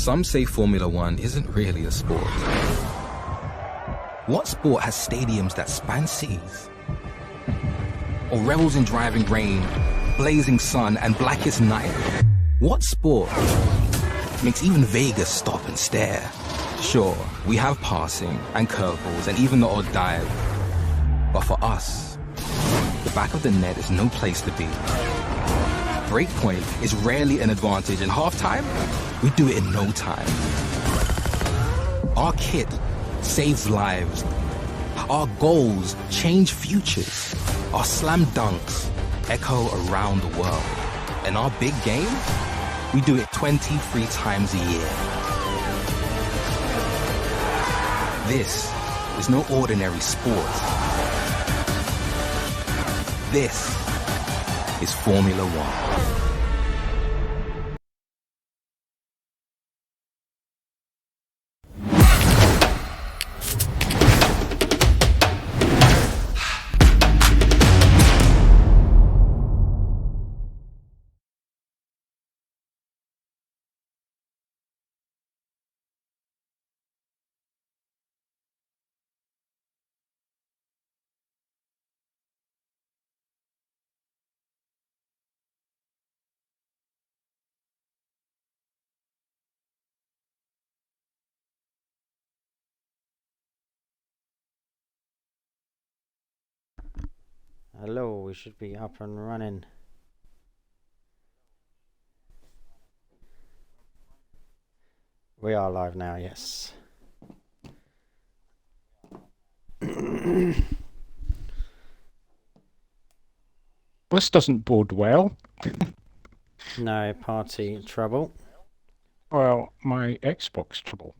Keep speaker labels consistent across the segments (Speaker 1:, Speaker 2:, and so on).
Speaker 1: Some say Formula One isn't really a sport. What sport has stadiums that span cities? Or revels in driving rain, blazing sun, and blackest night? What sport makes even Vegas stop and stare? Sure, we have passing and curveballs and even the odd dive. But for us, the back of the net is no place to be. Breakpoint is rarely an advantage, and halftime, we do it in no time. Our kit saves lives. Our goals change futures. Our slam dunks echo around the world. And our big game, we do it 23 times a year. This is no ordinary sport. This is Formula One.
Speaker 2: Hello, we should be up and running. We are live now, yes.
Speaker 3: This doesn't bode well.
Speaker 2: No party trouble.
Speaker 3: Well, my Xbox trouble.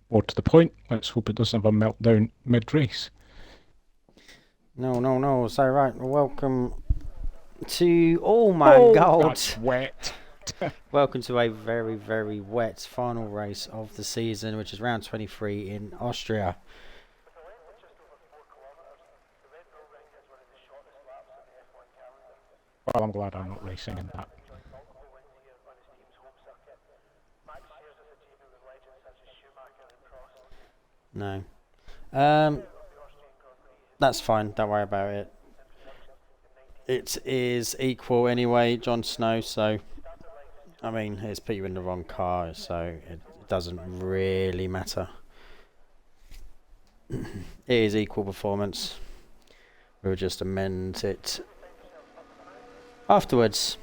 Speaker 3: More to the point, let's hope it doesn't have a meltdown mid-race.
Speaker 2: No. So, right, welcome to... Oh my god!
Speaker 3: That's wet.
Speaker 2: Welcome to a very, very wet final race of the season, which is round 23 in Austria.
Speaker 3: Well, I'm glad I'm not racing in that.
Speaker 2: No. That's fine, don't worry about it. It is equal anyway, Jon Snow, so... I mean, it's put you in the wrong car, so it doesn't really matter. It is equal performance. We'll just amend it afterwards.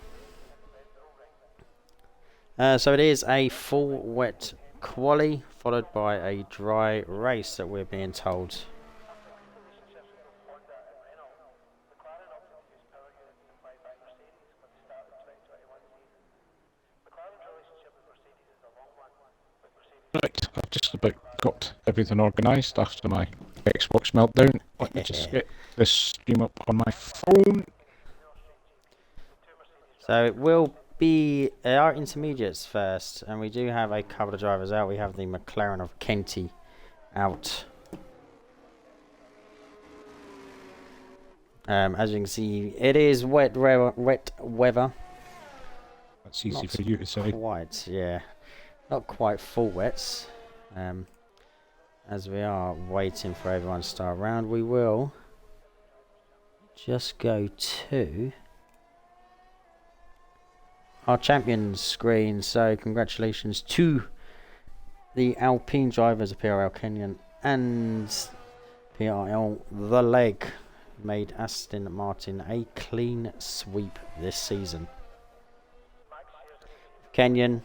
Speaker 2: So it is a full wet quali, followed by a dry race that we're being told.
Speaker 3: Right, I've just about got everything organised after my Xbox meltdown. Let me just get this stream up on my phone.
Speaker 2: So it will be our intermediates first, and we do have a couple of drivers out. We have the McLaren of Kenty out. As you can see, it is wet weather.
Speaker 3: That's easy
Speaker 2: Not
Speaker 3: for you to say.
Speaker 2: Quite, yeah. Not quite full wets. As we are waiting for everyone to start around, we will just go to our champions screen. So congratulations to the Alpine drivers of PRL Kenyan and PRL The Leg. Made Aston Martin a clean sweep this season. Kenyan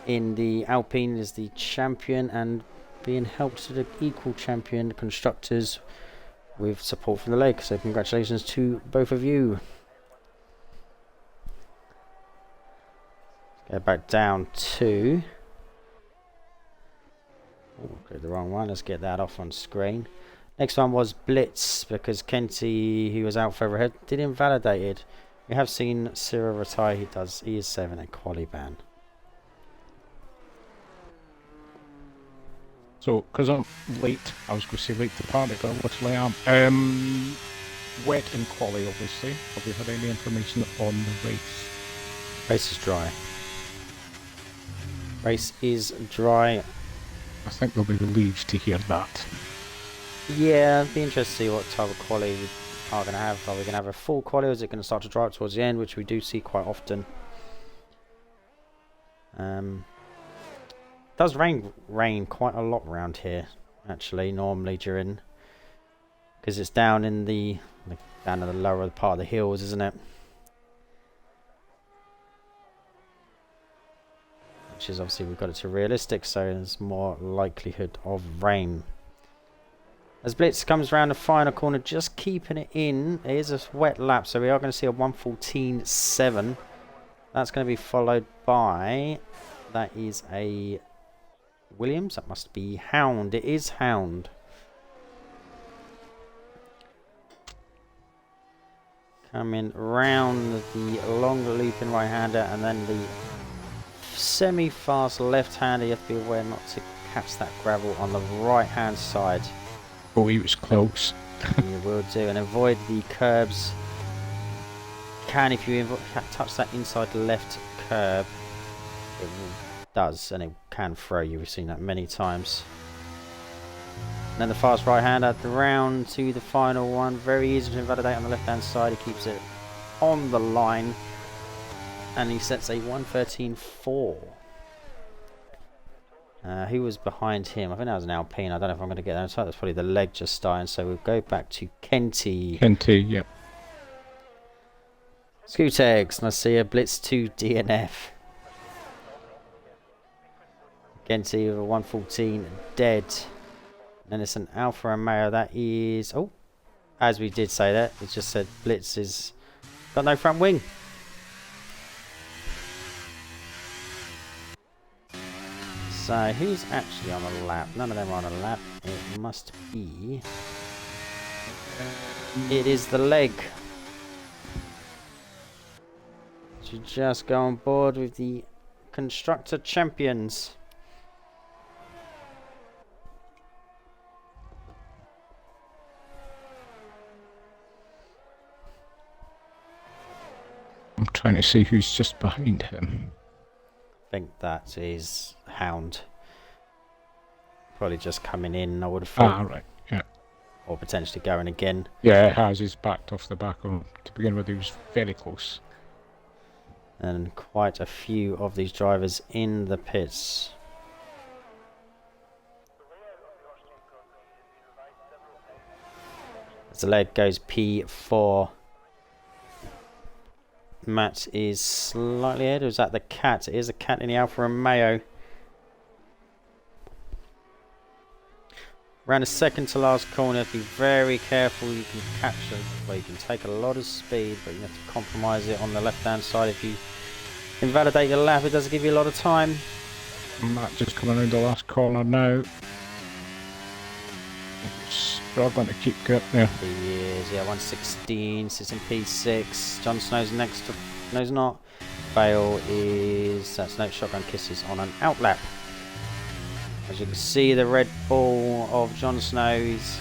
Speaker 2: in the Alpine is the champion and being helped to the equal champion constructors with support from the leg. So congratulations to both of you. Go back down to... Oh, got the wrong one. Let's get that off on screen. Next one was Blitz, because Kenty, who was out further ahead, did invalidated. We have seen Cyril retire. He is serving a quali ban.
Speaker 3: So, because I'm late, I was going to say late to the party, but literally I am. Wet and quali, obviously. Have we had any information on the race?
Speaker 2: Race is dry. Race is dry.
Speaker 3: I think they'll be relieved to hear that.
Speaker 2: Yeah, it'd be interesting to see what type of quality we are going to have. Are we going to have a full quality, or is it going to start to dry up towards the end, which we do see quite often? It does rain quite a lot around here, actually, normally during, because it's down in the lower part of the hills, isn't it? Which is obviously, we've got it to realistic, so there's more likelihood of rain. As Blitz comes around the final corner, just keeping it in. It is a wet lap, so we are going to see a 1:14.7. That's going to be followed by, that is a Williams. That must be Hound. It is Hound. Coming round the long looping right-hander, and then the semi-fast left-hander. You have to be aware not to catch that gravel on the right-hand side.
Speaker 3: Oh, he was close.
Speaker 2: You will do, and avoid the curbs. Can, if you touch that inside left curb, it does, and it can throw you. We've seen that many times. And then the fast right-hander round to the final one. Very easy to invalidate on the left-hand side. He keeps it on the line, and he sets a 1:13.4. Who was behind him? I think that was an Alpine. I don't know if I'm going to get there. So that's probably the leg just starting. So we'll go back to Kenty.
Speaker 3: Kenty, yep.
Speaker 2: Scootegs. Let's see a Blitz 2 DNF. Kenty with a 1:14 dead. And then it's an Alfa Romeo. That is... Oh, as we did say that, it just said Blitz is got no front wing. So who's actually on a lap? None of them are on a lap. It must be... It is the leg. To just go on board with the Constructor Champions.
Speaker 3: I'm trying to see who's just behind him.
Speaker 2: I think that is Hound. Probably just coming in, I would have thought.
Speaker 3: Ah, right, yeah.
Speaker 2: Or potentially going again.
Speaker 3: Yeah, it has. He's backed off the back of him. To begin with, he was very close.
Speaker 2: And quite a few of these drivers in the pits. As the leg goes P4. Matt is slightly ahead, or is that the cat? It is a cat in the Alfa Romeo. Around the second to last corner, be very careful. You can capture, well, you can take a lot of speed, but you have to compromise it on the left-hand side. If you invalidate your lap, it doesn't give you a lot of time.
Speaker 3: Matt just coming around the last corner now. Struggling to keep grip there.
Speaker 2: He is, yeah, 1:16, sits in P6. Jon Snow's next to, no he's not. Bale is, that's no shotgun kisses on an outlap. As you can see, the Red Bull of Jon Snow is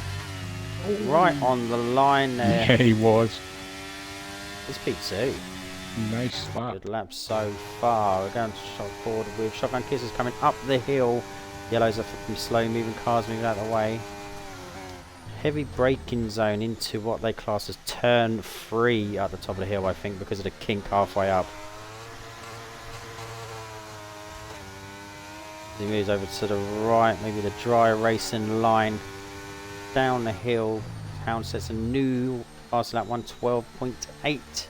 Speaker 2: right on the line there.
Speaker 3: Yeah, he was.
Speaker 2: It's P2.
Speaker 3: Nice lap.
Speaker 2: Good lap so far. We're going to shot forward with shotgun kisses coming up the hill. Yellows are from slow moving cars moving out of the way. Heavy braking zone into what they class as turn 3 at the top of the hill, I think, because of the kink halfway up. As he moves over to the right, maybe the dry racing line down the hill. Hound sets a new fast lap 1:12.8.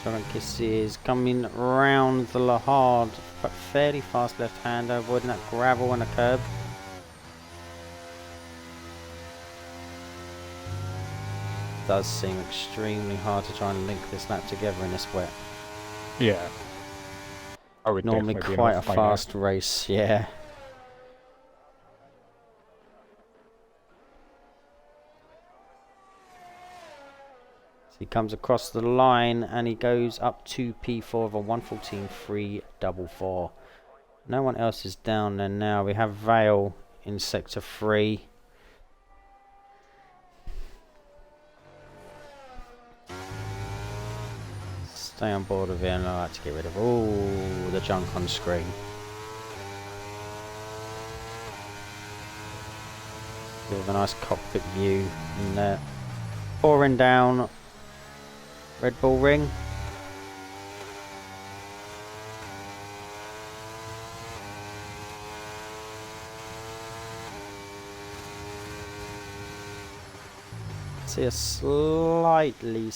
Speaker 2: Shotgun kisses coming round the Lahard, but fairly fast left-hander, avoiding that gravel and a curb. It does seem extremely hard to try and link this lap together in this wet.
Speaker 3: Yeah. I would
Speaker 2: Normally
Speaker 3: definitely be
Speaker 2: quite a
Speaker 3: enough by
Speaker 2: fast race, yeah. He comes across the line and he goes up to P4 of a 1:14.344. No one else is down there now. We have Vale in sector 3. Stay on board with it, and I like to get rid of all the junk on screen. Bit of a nice cockpit view in there. Pouring down Red Bull Ring. See a slightly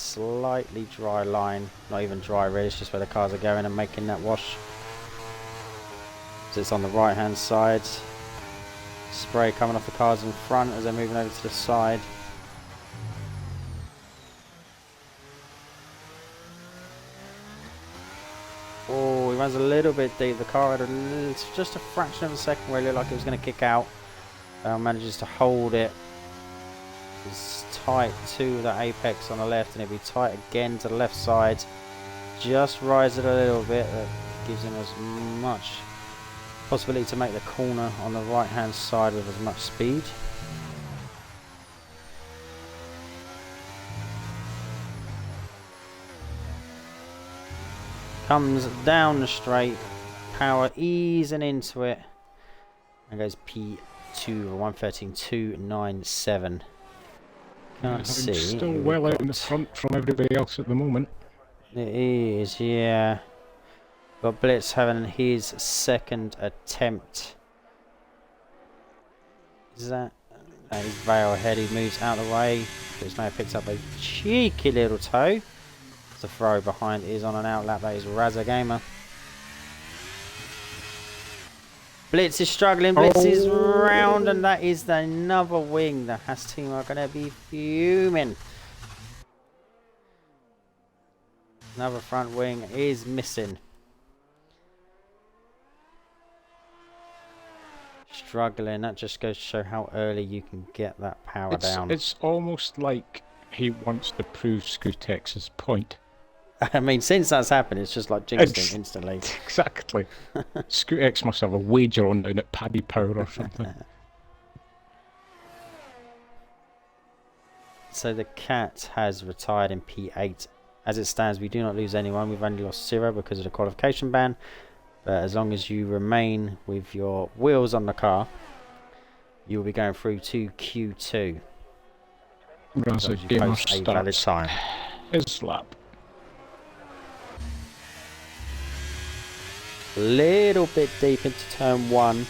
Speaker 2: dry line. Not even dry really, it's just where the cars are going and making that wash. So it's on the right hand side. Spray coming off the cars in front as they're moving over to the side. Oh, he runs a little bit deep. The car had just a fraction of a second where it looked like it was going to kick out. Manages to hold it. It's tight to the apex on the left, and it'll be tight again to the left side. Just rise it a little bit. That gives him as much possibility to make the corner on the right hand side with as much speed. Comes down the straight, power easing into it, and goes P2 113.297. Can't see.
Speaker 3: Still well out in the front from everybody else at the moment.
Speaker 2: It is, yeah. Got Blitz having his second attempt. Is that? That is Vale ahead. He moves out of the way. Blitz now picks up a cheeky little toe. The throw behind is on an outlap. That is Razza Gamer. Blitz is struggling. Blitz is round, and that is another wing. The Haas team are going to be fuming. Another front wing is missing. Struggling. That just goes to show how early you can get that power down.
Speaker 3: It's almost like he wants to prove Scutex's point.
Speaker 2: I mean, since that's happened, it's just like jinxed him instantly.
Speaker 3: Exactly. Scutex must have a wager on down at Paddy Power or something.
Speaker 2: So the Cat has retired in P8. As it stands, we do not lose anyone. We've only lost 0 because of the qualification ban. But as long as you remain with your wheels on the car, you will be going through to Q2.
Speaker 3: Razza Gamer starts
Speaker 2: time.
Speaker 3: His lap.
Speaker 2: Little bit deep into turn 1.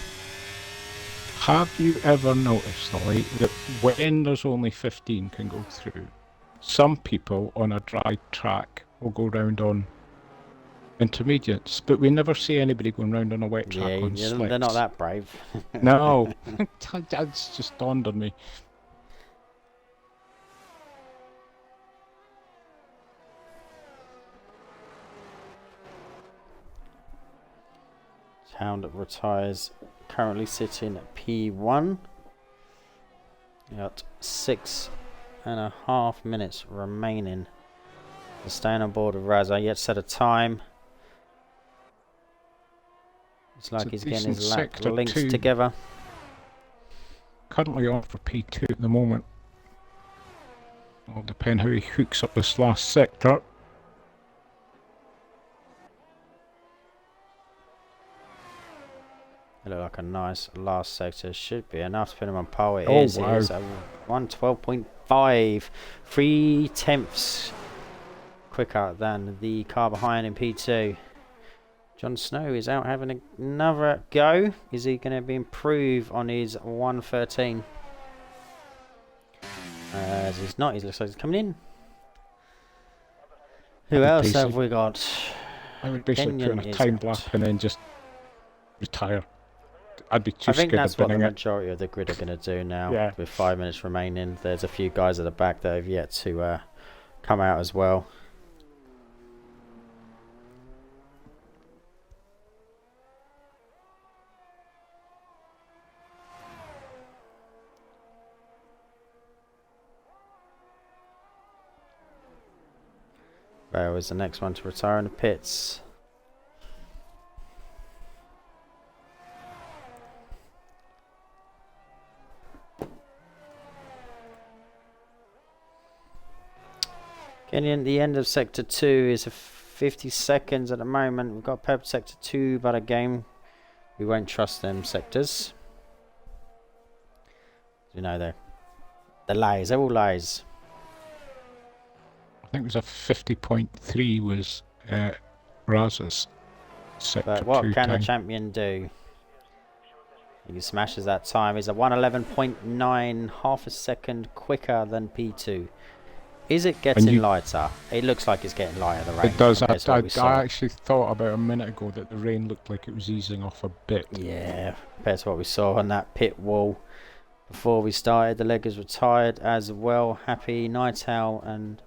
Speaker 3: Have you ever noticed, Ollie, that when there's only 15 can go through, some people on a dry track will go round on intermediates, but we never see anybody going round on a wet track on slicks.
Speaker 2: They're not that brave.
Speaker 3: No, that's just dawned on me.
Speaker 2: Hound retires, currently sitting at P1. Got 6.5 minutes remaining. Staying on board with Razza, yet set a time. It's like he's getting his lap linked together.
Speaker 3: Currently on for P2 at the moment. It'll depend how he hooks up this last sector.
Speaker 2: It looked like a nice last sector. Should be enough to put him on pole. It
Speaker 3: Wow.
Speaker 2: is a 112.5. 3/10 quicker than the car behind in P2. Jon Snow is out having another go. Is he going to be improved on his 113? As he's not, he looks like he's coming in. Who else have we got?
Speaker 3: I would basically
Speaker 2: Kenyon
Speaker 3: put in a
Speaker 2: is
Speaker 3: time
Speaker 2: out.
Speaker 3: lap and then just retire. I'd be too
Speaker 2: I think
Speaker 3: scared
Speaker 2: that's
Speaker 3: of
Speaker 2: what the
Speaker 3: winning it.
Speaker 2: majority of the grid are going to do now.
Speaker 3: Yeah.
Speaker 2: With 5 minutes remaining, there's a few guys at the back that have yet to come out as well. Bale is the next one to retire in the pits. Kenyon, the end of sector 2 is 50 seconds at the moment. We've got purple sector 2, but again, we won't trust them sectors. You know, they're lies. They're all lies.
Speaker 3: I think it was a 50.3 was Raz's sector.
Speaker 2: But what
Speaker 3: 2
Speaker 2: can
Speaker 3: time.
Speaker 2: the champion do? He smashes that time. He's a 111.9, half a second quicker than P2. Is it getting lighter? It looks like it's getting lighter, the rain.
Speaker 3: It does. I actually thought about a minute ago that the rain looked like it was easing off a bit.
Speaker 2: Yeah, compared to what we saw on that pit wall before we started. The leg is retired as well. Happy Night Owl and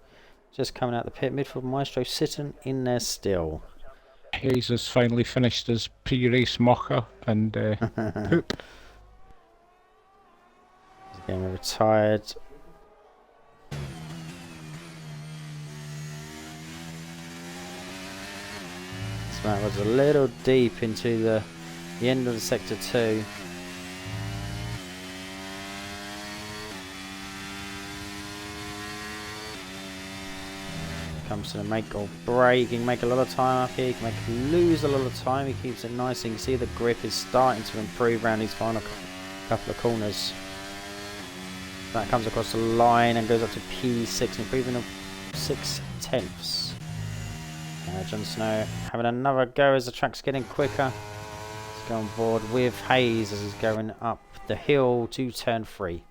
Speaker 2: just coming out the pit. Midfield Maestro sitting in there still.
Speaker 3: Hayes has finally finished his pre-race mocha and poop.
Speaker 2: He's getting retired. That was a little deep into the end of the sector 2. Comes to the make or break. He can make a lot of time up here. He can lose a lot of time. He keeps it nice. And you can see the grip is starting to improve around these final couple of corners. That comes across the line and goes up to P6, improving of 6/10. Jon Snow having another go as the track's getting quicker. Let's go on board with Hayes as he's going up the hill to turn 3.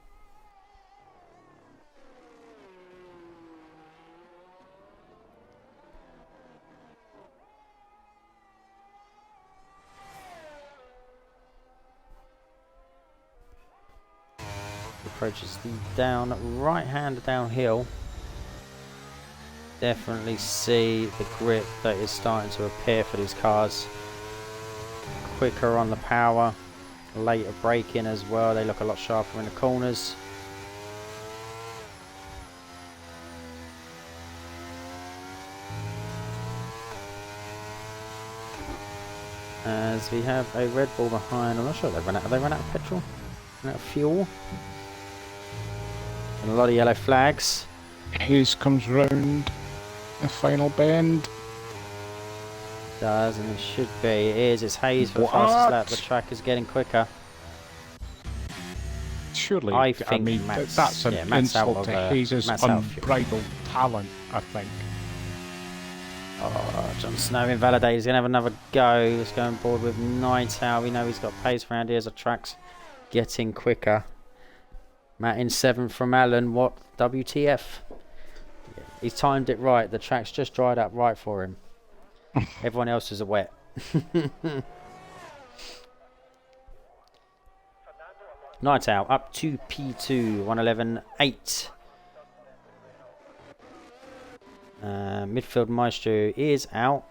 Speaker 2: Approaches the right hand downhill. Definitely see the grip that is starting to appear for these cars. Quicker on the power, later braking as well. They look a lot sharper in the corners. As we have a Red Bull behind. I'm not sure have they run out of petrol? Run out of fuel? And a lot of yellow flags.
Speaker 3: Hayes comes round the final bend.
Speaker 2: Does, and it should be. It is. It's Hayes for the fastest lap. The track is getting quicker.
Speaker 3: Surely,
Speaker 2: I think
Speaker 3: that's an insult to Hayes' unbridled talent, I think.
Speaker 2: Oh, Jon Snow invalidated. He's going to have another go. Let's go on board with Night Owl. We know he's got pace around here as the track's getting quicker. Matt in 7th from Alan. What? WTF? Yeah, he's timed it right. The track's just dried up right for him. Everyone else is a wet. Night Owl up to P2, 111.8. Midfield Maestro is out.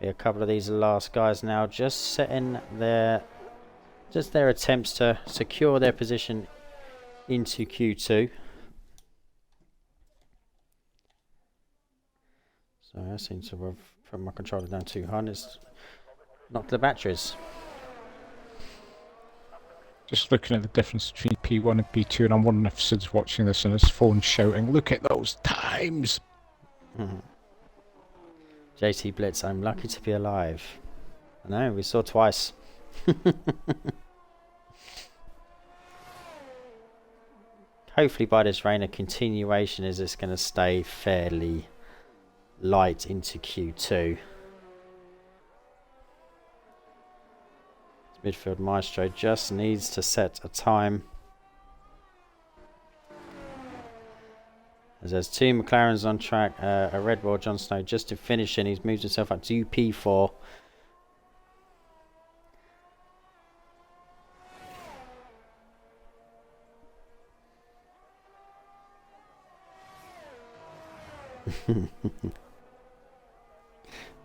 Speaker 2: Be a couple of these last guys now, just setting their attempts to secure their position into Q2. So I seem to have put my controller down too hard. It's knocked the batteries.
Speaker 3: Just looking at the difference between P1 and P2, and I'm wondering if Sid's watching this on his phone shouting, "Look at those times!"
Speaker 2: JT Blitz, I'm lucky to be alive. I know, we saw twice. Hopefully by this rain, a continuation is it's going to stay fairly light into Q2. Midfield Maestro just needs to set a time. As there's 2 McLarens on track, a Red Bull, Jon Snow just to finish, and he's moved himself up to P4.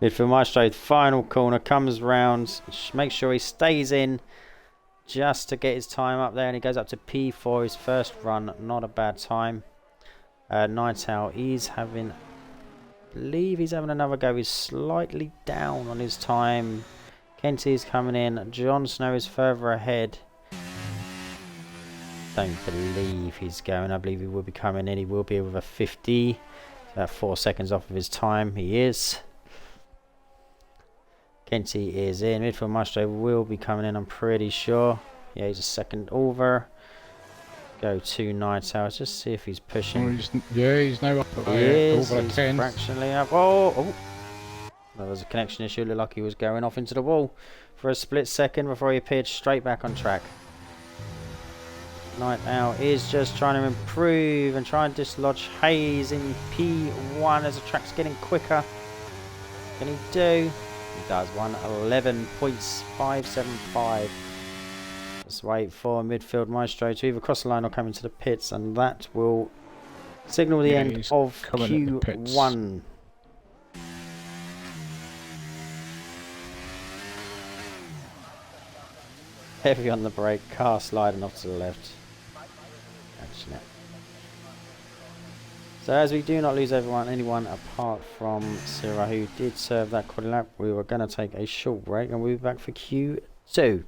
Speaker 2: Midfield Maestro, final corner, comes round, makes sure he stays in just to get his time up there, and he goes up to P4, his first run, not a bad time. Night Owl, I believe he's having another go, he's slightly down on his time. Kenty's coming in, Jon Snow is further ahead. Don't believe he's going, I believe he will be coming in, he will be with a 50. About 4 seconds off of his time. He is. Kenty is in. Midfield Maestro will be coming in, I'm pretty sure. Yeah, he's a second over. Go to Night Hours. Just see if he's pushing.
Speaker 3: He's now up at over
Speaker 2: He's
Speaker 3: 10.
Speaker 2: fractionally up. Oh! There was a connection issue. Looked like he was going off into the wall for a split second before he appeared straight back on track. Night Owl is just trying to improve and try and dislodge Hayes in P1 as the track's getting quicker. Can he do? He does. 1:11.575. Let's wait for midfield Maestro to either cross the line or come into the pits, and that will signal the end of Q1. Heavy on the brake, car sliding off to the left. Catching it. So as we do not lose anyone apart from Syrah, who did serve that quali lap, we were going to take a short break and we'll be back for Q2.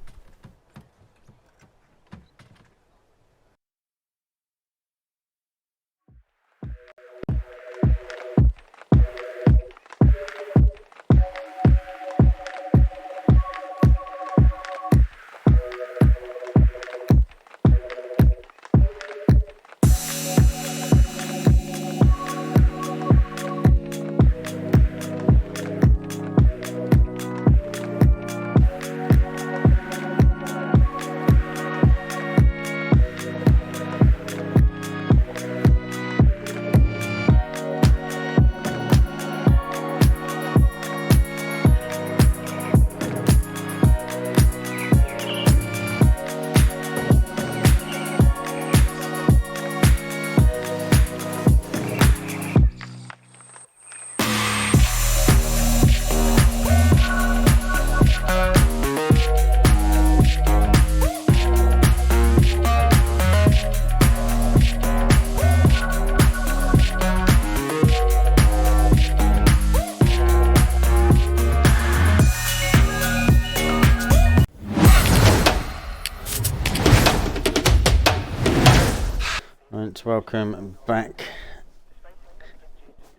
Speaker 2: Welcome back.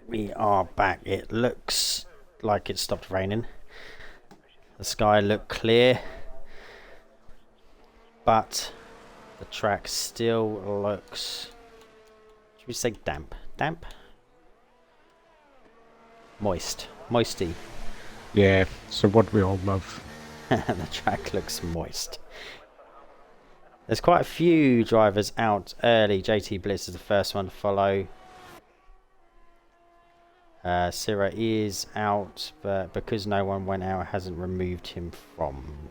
Speaker 2: We are back. It looks like it stopped raining. The sky looked clear, but the track still looks, should we say damp? Damp? Moisty.
Speaker 3: Yeah, it's a word we all love.
Speaker 2: The track looks moist. There's quite a few drivers out early. JT Bliss is the first one to follow. Syrah is out, but because no one went out, it hasn't removed him from.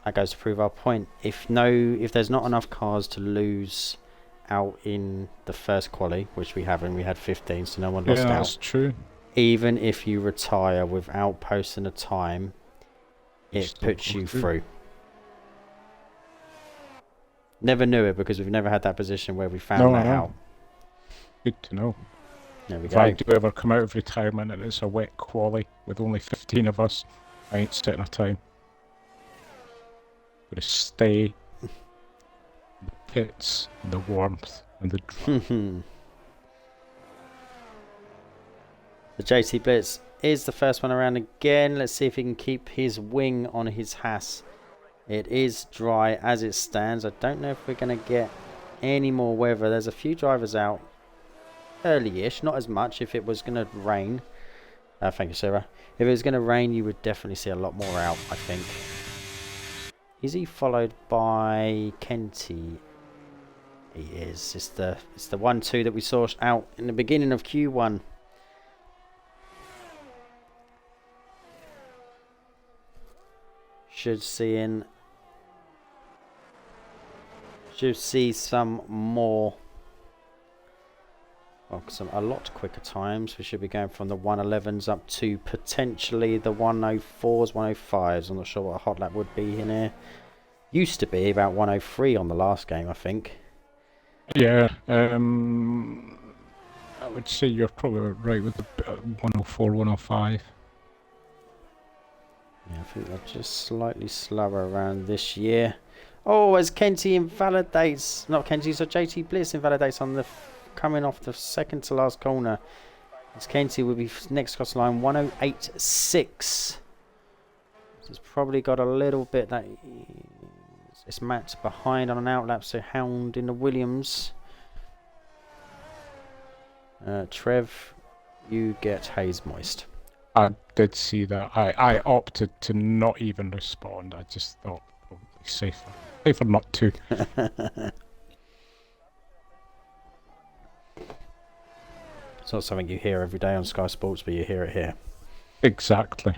Speaker 2: That goes to prove our point. If there's not enough cars to lose out in the first quali, which we haven't, we had 15, so no one lost out.
Speaker 3: Yeah, that's true.
Speaker 2: Even if you retire without posting a time, it puts you through. Never knew it because we've never had that position where we found that out.
Speaker 3: Good to know.
Speaker 2: There we
Speaker 3: if
Speaker 2: go.
Speaker 3: I do ever come out of retirement and it's a wet quali with only 15 of us, I ain't setting a time. I'm gonna stay in the pits, in the warmth, and the dry.
Speaker 2: The JT Blitz is the first one around again. Let's see if he can keep his wing on his Haas. It is dry as it stands. I don't know if we're going to get any more weather. There's a few drivers out early-ish, not as much. If it was going to rain, thank you, Sarah. If it was going to rain, you would definitely see a lot more out, I think. Is he followed by Kenty? He is. It's the 1-2 that we saw out in the beginning of Q1. Should see some more, well, a lot quicker times. We should be going from the 1:11s up to potentially the 1:04s, 1:05s. I'm not sure what a hot lap would be in here. Used to be about 1:03 on the last game, I think.
Speaker 3: Yeah, I would say you're probably right with the 1:04, 1:05.
Speaker 2: Yeah, I think they're just slightly slower around this year. Oh, as Kenty invalidates, not Kenty, so JT Bliss invalidates on the coming off the second to last corner. As Kenty will be next across the line, 108.6. It's probably got a little bit that it's Matt behind on an outlap, so Hound in the Williams. Trev, you get Hayes Moist.
Speaker 3: I did see that. I opted to not even respond. I just thought probably safer not to.
Speaker 2: It's not something you hear every day on Sky Sports, but you hear it here.
Speaker 3: Exactly.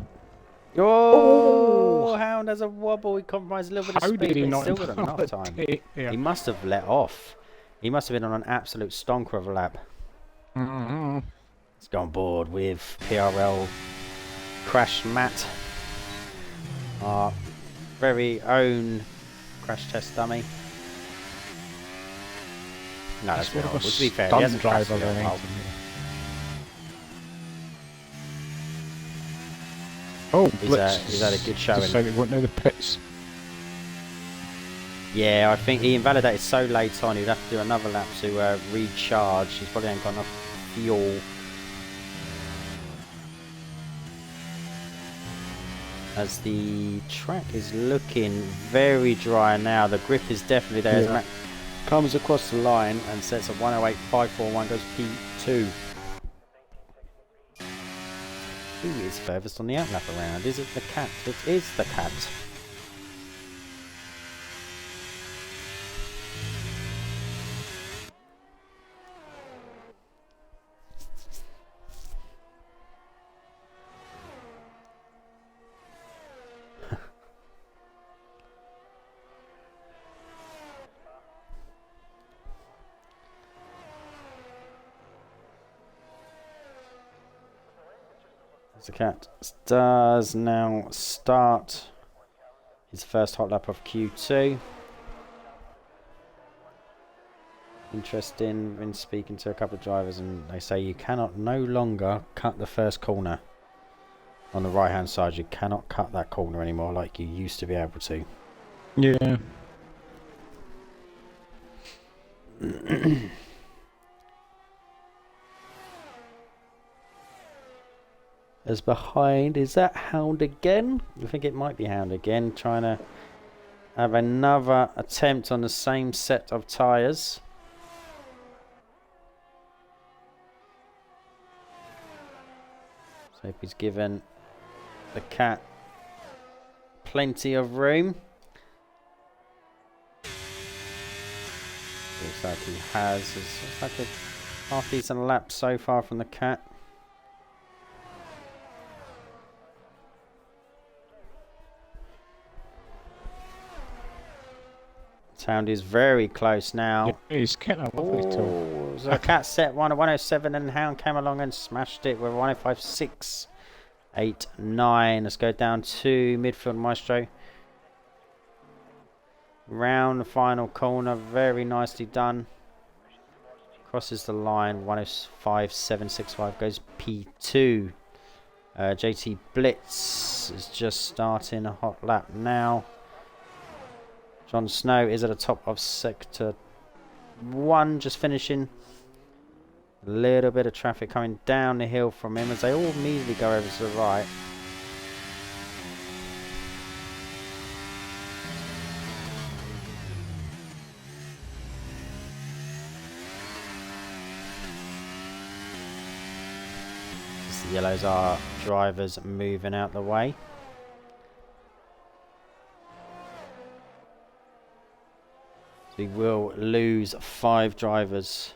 Speaker 2: Oh, Hound has a wobble. He compromised a little bit of
Speaker 3: How
Speaker 2: speed,
Speaker 3: did he
Speaker 2: but
Speaker 3: not
Speaker 2: still got enough time.
Speaker 3: Yeah.
Speaker 2: He must have let off. He must have been on an absolute stonker of a lap.
Speaker 3: Mm-hmm.
Speaker 2: Let's go on board with PRL Crash Matt, our very own crash test dummy. No, that's
Speaker 3: Sort
Speaker 2: not.
Speaker 3: of a
Speaker 2: To be fair, he
Speaker 3: stunt
Speaker 2: hasn't crashed
Speaker 3: driver
Speaker 2: yet.
Speaker 3: then,
Speaker 2: Oh.
Speaker 3: ain't he? Oh, Blitz
Speaker 2: He's had a good showing.
Speaker 3: decided he went near the pits.
Speaker 2: Yeah, I think he invalidated so late on, he'd have to do another lap to recharge. He's probably ain't got enough fuel. As the track is looking very dry now, the grip is definitely there. As Matt comes across the line and sets a 108.541, goes P2. Who is furthest on the outlap around? Is it the cat? It is the cat. The cat does now start his first hot lap of Q2. Interesting, been speaking to a couple of drivers and they say you cannot no longer cut the first corner on the right hand side. You cannot cut that corner anymore like you used to be able to.
Speaker 3: Yeah.
Speaker 2: As behind, is that Hound again? I think it might be Hound again, trying to have another attempt on the same set of tyres. So if he's given the cat plenty of room. Looks like he has. It's like a half decent lap so far from the cat. Sound is very close now.
Speaker 3: Yeah, he's getting a lovely tool.
Speaker 2: Oh, so the cat set one at 107 and Hound came along and smashed it with 105.6. 8, 9. Let's go down to midfield Maestro. Round the final corner. Very nicely done. Crosses the line. 105.765 goes P2. JT Blitz is just starting a hot lap now. John Snow is at the top of sector 1, just finishing. A little bit of traffic coming down the hill from him as they all immediately go over to the right. As the yellows are drivers moving out the way. We will lose 5 drivers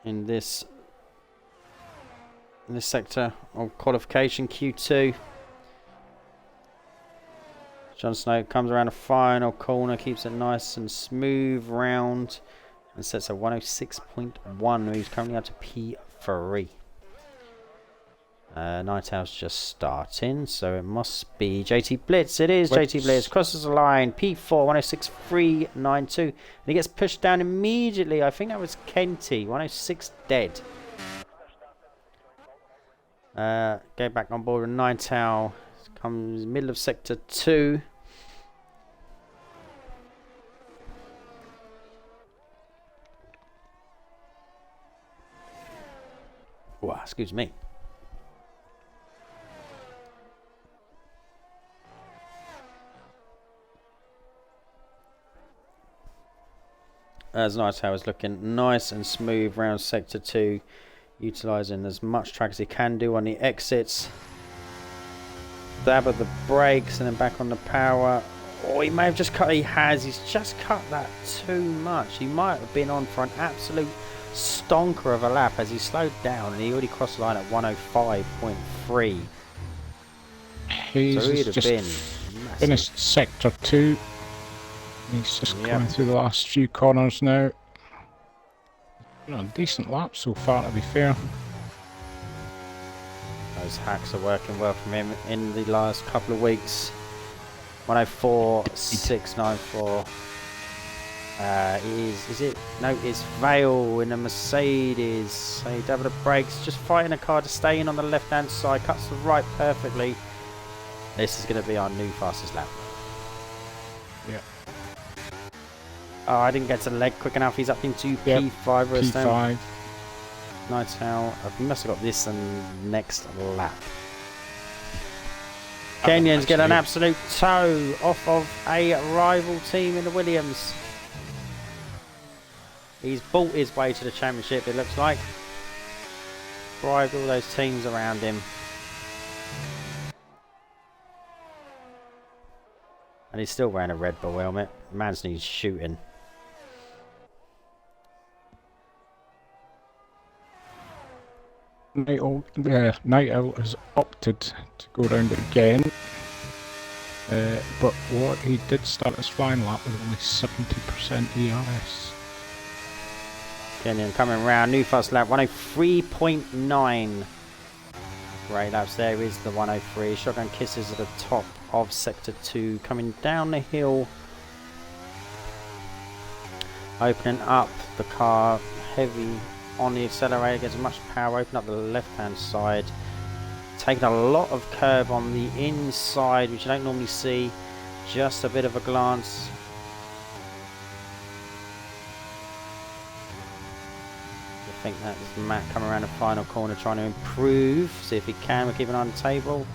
Speaker 2: in this sector of qualification Q2. Jon Snow comes around the final corner, keeps it nice and smooth round, and sets a 106.1. He's currently up to P3. Night Owl's just starting, so it must be JT Blitz. It is JT Blitz. Crosses the line. P4, 106.392. And he gets pushed down immediately. I think that was Kenty. 106 dead. Go back on board with Night Owl. Comes middle of sector 2. Oh, excuse me. That's nice how it's looking nice and smooth round sector 2, utilising as much track as he can do on the exits. Dab of the brakes and then back on the power. Oh, he may have just cut. He's just cut that too much. He might have been on for an absolute stonker of a lap as he slowed down, and he already crossed the line at 105.3.
Speaker 3: He's
Speaker 2: So he'd have
Speaker 3: just
Speaker 2: been
Speaker 3: finished sector 2. He's just coming through the last few corners now. You know, decent lap so far, to be fair.
Speaker 2: Those hacks are working well from him in the last couple of weeks. 104.694. Is it? No, it's Vale in a Mercedes. So he doubled the brakes, just fighting a car to stay in on the left-hand side. Cuts the right perfectly. This is going to be our new fastest lap.
Speaker 3: Yeah.
Speaker 2: Oh, I didn't get to the leg quick enough. He's up into P5.
Speaker 3: P5.
Speaker 2: Nice how we must have got this and next lap. Kenyans get an absolute toe off of a rival team in the Williams. He's bought his way to the championship, it looks like. Bribed all those teams around him. And he's still wearing a Red Bull helmet. Man's needs shooting.
Speaker 3: Night Owl has opted to go round again. But what he did start his flying lap with only 70% ERS.
Speaker 2: Kenyon coming round, new fast lap, 103.9. Great laps, there is the 103. Shotgun kisses at the top of sector 2, coming down the hill. Opening up the car, heavy on the accelerator, gets as much power, open up the left hand side. Taking a lot of curve on the inside, which you don't normally see. Just a bit of a glance. I think that's Matt coming around the final corner trying to improve. See if he can. We're keeping an eye on the table.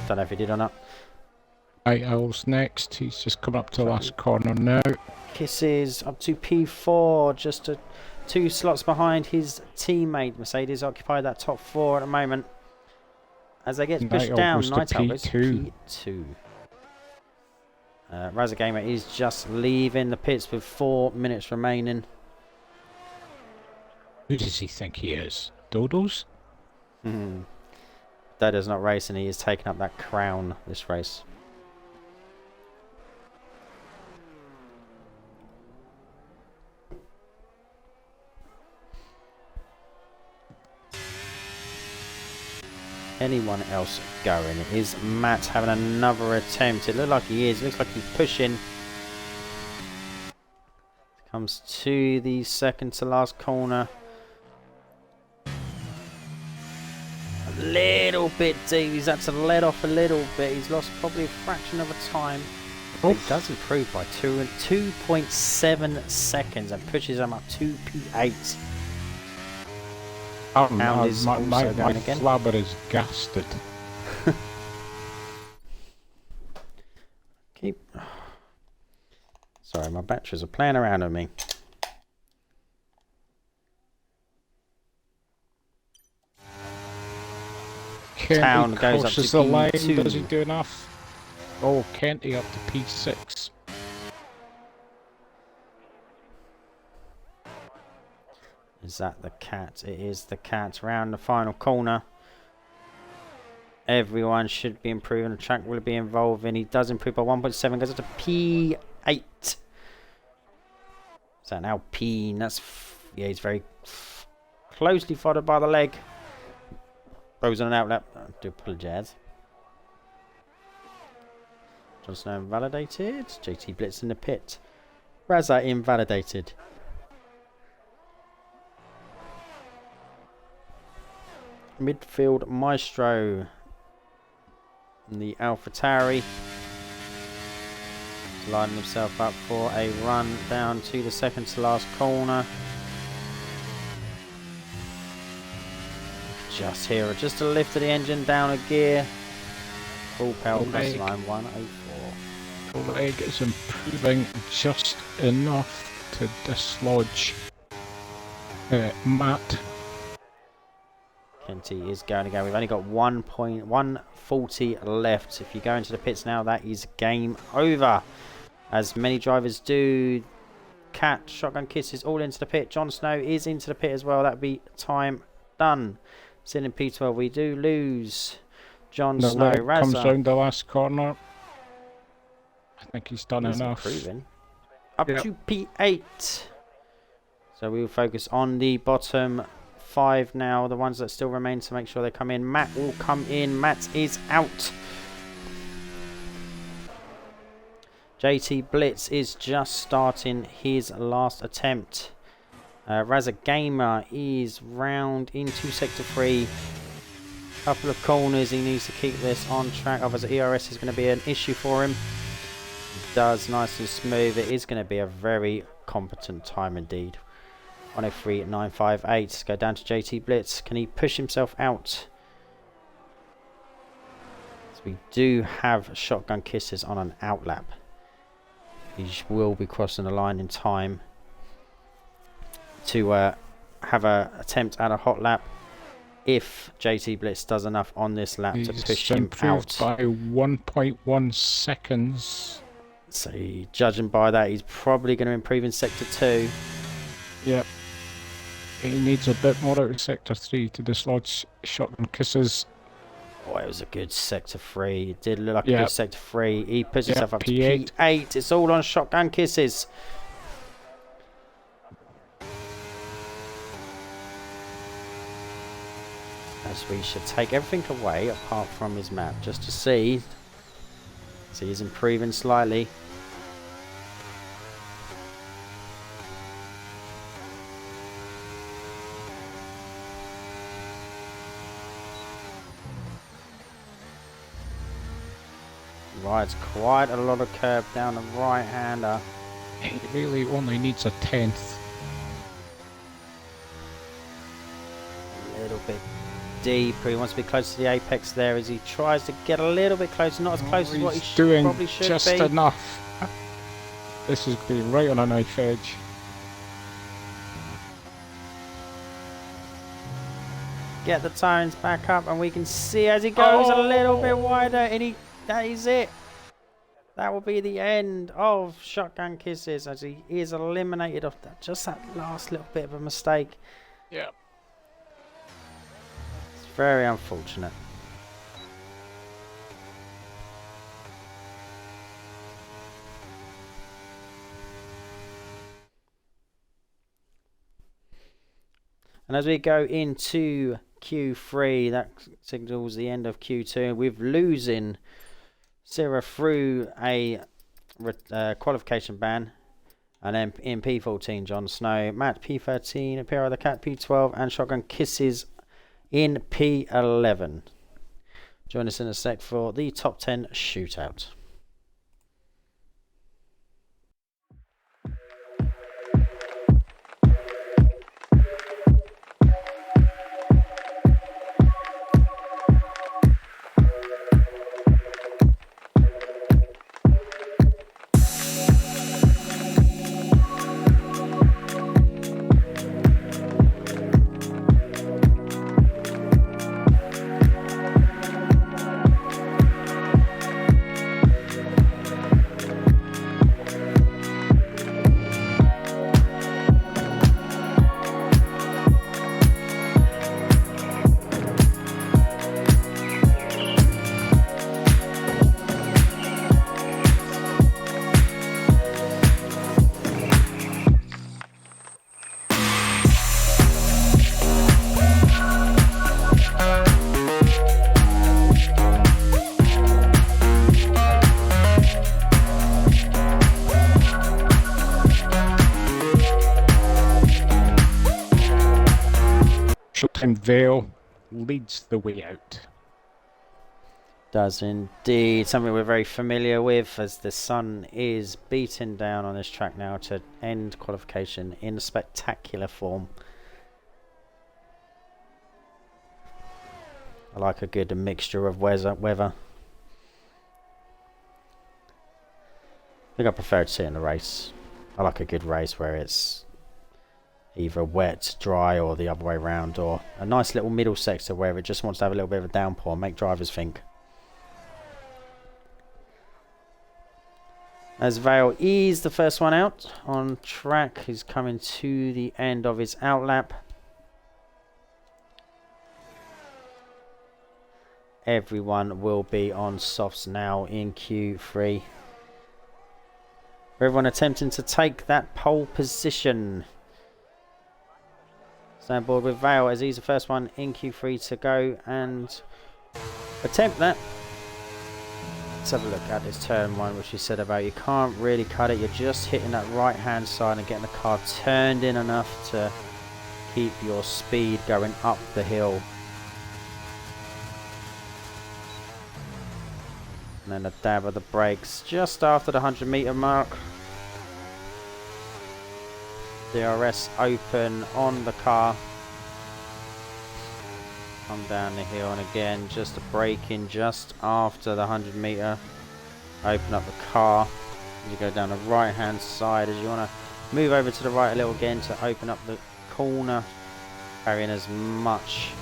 Speaker 2: Don't know if he did or not.
Speaker 3: Night Owl's next. He's just come up to the last corner now.
Speaker 2: Kisses up to P4, just 2 slots behind his teammate. Mercedes occupy that top 4 at the moment. As they get pushed down, Night Owl goes to P2. Razor Gamer is just leaving the pits with 4 minutes remaining.
Speaker 3: Who does he think he is? Dodos?
Speaker 2: Dodo's not racing, he is taking up that crown this race. Anyone else going? Is Matt having another attempt? It looks like he is. It looks like he's pushing. Comes to the second to last corner. A little bit deep. He's had to let off a little bit. He's lost probably a fraction of a time. He does improve by 2.7 seconds and pushes him up to P8.
Speaker 3: My flabber is gasted.
Speaker 2: Sorry, my batteries are playing around with me. Town goes up to
Speaker 3: the line.
Speaker 2: P2.
Speaker 3: Does he do enough? Oh, Kenty up to P6.
Speaker 2: Is that the cat? It is the cat. Round the final corner. Everyone should be improving. The track will be involving. He does improve by 1.7. Goes up to P8. Is that now P? That's yeah. He's very closely followed by the leg. Frozen and outlap. I do apologise. Johnson invalidated. JT Blitz in the pit. Razza invalidated. Midfield Maestro and the AlphaTauri lining himself up for a run down to the second to last corner. just here, just to lift the engine down a gear. Full power plus
Speaker 3: Leg.
Speaker 2: line 104.
Speaker 3: Leg is improving just enough to dislodge Matt.
Speaker 2: Kenty is going to go. We've only got 1.140 left. If you go into the pits now, that is game over. As many drivers do. Cat, Shotgun Kisses, all into the pit. Jon Snow is into the pit as well. That'll be time done. Still in P12. We do lose Jon Snow.
Speaker 3: Leg comes round the last corner. I think he's done enough.
Speaker 2: Improving. Up to P8. So we will focus on the bottom 5 now, the ones that still remain, to make sure they come in. Matt will come in. Matt is out. JT Blitz is just starting his last attempt. Razza Gamer is round into sector 3. Couple of corners, he needs to keep this on track, otherwise the ERS is going to be an issue for him. He does nice and smooth. It is going to be a very competent time indeed. 103.958. Go down to JT Blitz. Can he push himself out? So we do have Shotgun Kisses on an outlap. He will be crossing the line in time to have an attempt at a hot lap if JT Blitz does enough on this lap to push him out.
Speaker 3: By 1.1 seconds.
Speaker 2: So judging by that, he's probably going to improve in sector 2.
Speaker 3: Yep. He needs a bit more out of sector 3 to dislodge Shotgun Kisses.
Speaker 2: Oh, it was a good sector 3. It did look like a good sector 3. He puts himself up
Speaker 3: P8.
Speaker 2: to P8. It's all on Shotgun Kisses. As we should take everything away apart from his map, just to see. So he's improving slightly. Rides quite a lot of curb down the right-hander.
Speaker 3: He really only needs a 10th.
Speaker 2: A little bit deeper. He wants to be close to the apex there as he tries to get a little bit closer. Not as close as what he probably should be.
Speaker 3: Just enough. This is being right on a knife edge.
Speaker 2: Get the tires back up and we can see as he goes a little bit wider, and that is it. That will be the end of Shotgun Kisses as he is eliminated off that, just that last little bit of a mistake.
Speaker 3: Yeah.
Speaker 2: It's very unfortunate. And as we go into Q3, that signals the end of Q2 with losing Sarah through a qualification ban, and then in P14 Jon Snow, Matt P13, Appear the Cat P12, and Shotgun Kisses in P11. Join us in a sec for the top 10 shootout.
Speaker 3: And Vale leads the way out.
Speaker 2: Does indeed. Something we're very familiar with, as the sun is beating down on this track now to end qualification in spectacular form. I like a good mixture of weather. I think I prefer to see it in a race. I like a good race where it's either wet, dry, or the other way around, or a nice little middle sector where it just wants to have a little bit of a downpour, make drivers think. As Vale is the first one out on track, he's coming to the end of his outlap. Everyone will be on softs now in Q3. Everyone attempting to take that pole position. Stay on board with Vale as he's the first one in Q3 to go and attempt that. Let's have a look at this turn one, which he said about you can't really cut it. You're just hitting that right hand side and getting the car turned in enough to keep your speed going up the hill. And then a dab of the brakes just after the 100-meter mark. DRS open on the car. Come down the hill, and again just a brake in just after the 100-meter. Open up the car as you go down the right hand side, as you want to move over to the right a little again to open up the corner, carrying as much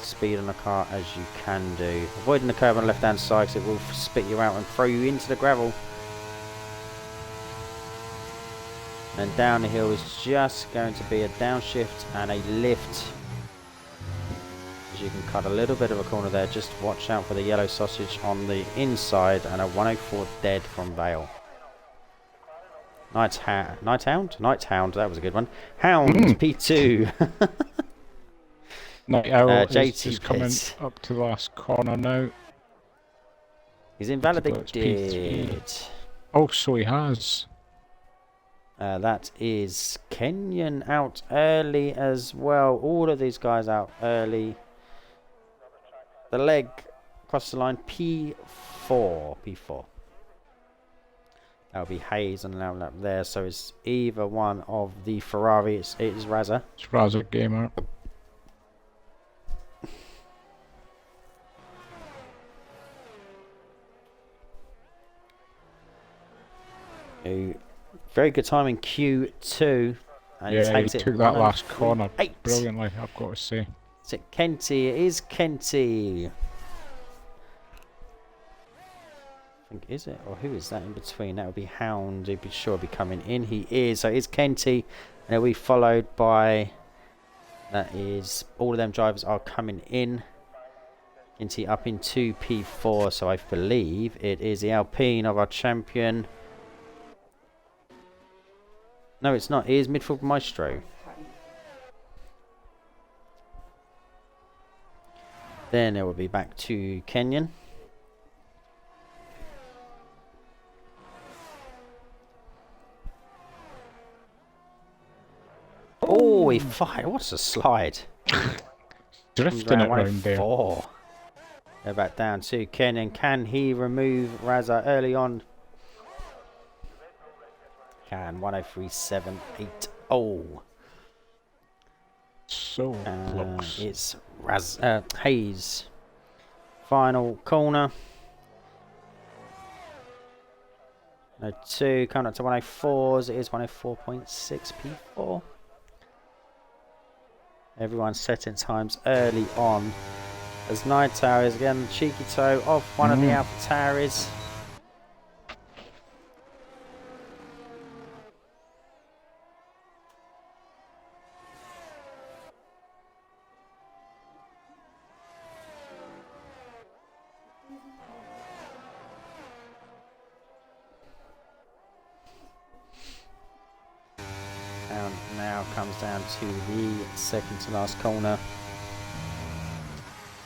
Speaker 2: speed on the car as you can do, avoiding the curb on the left hand side because it will spit you out and throw you into the gravel. And down the hill is just going to be a downshift and a lift. As you can cut a little bit of a corner there, just watch out for the yellow sausage on the inside, and a 104 dead from Vale. Nighthound, that was a good one. Hound, P2.
Speaker 3: Night Owl
Speaker 2: JT
Speaker 3: is coming up to the last corner now.
Speaker 2: He's invalidated.
Speaker 3: Oh, so he has.
Speaker 2: That is Kenyon out early as well. All of these guys out early. The leg across the line, P4. That'll be Hayes on the outlap there. So it's either one of the Ferrari. It is Razza.
Speaker 3: It's Razza Gamer.
Speaker 2: Very good time in Q2. And
Speaker 3: yeah,
Speaker 2: he
Speaker 3: took that last corner brilliantly, I've got to say.
Speaker 2: Is it Kenty? It is Kenty. I think, is it? Or who is that in between? That would be Hound. He'd be sure be coming in. He is. So it's Kenty. And it'll be followed by... That is... All of them drivers are coming in. Kenty up into P4. So I believe it is the Alpine of our champion. No, it's not. It is midfield Maestro. Then it will be back to Kenyon. Oh, he fired. What's a slide?
Speaker 3: Drifting it around there.
Speaker 2: They're back down to Kenyon. Can he remove Razza early on? Can 103.780.
Speaker 3: So close.
Speaker 2: It's Hayes. Final corner. No 2 coming up to 104s. It is 104.6 P4. Everyone's setting times early on. As Night Tower is again cheeky toe off one of the Alpha Tauris. Now comes down to the second to last corner.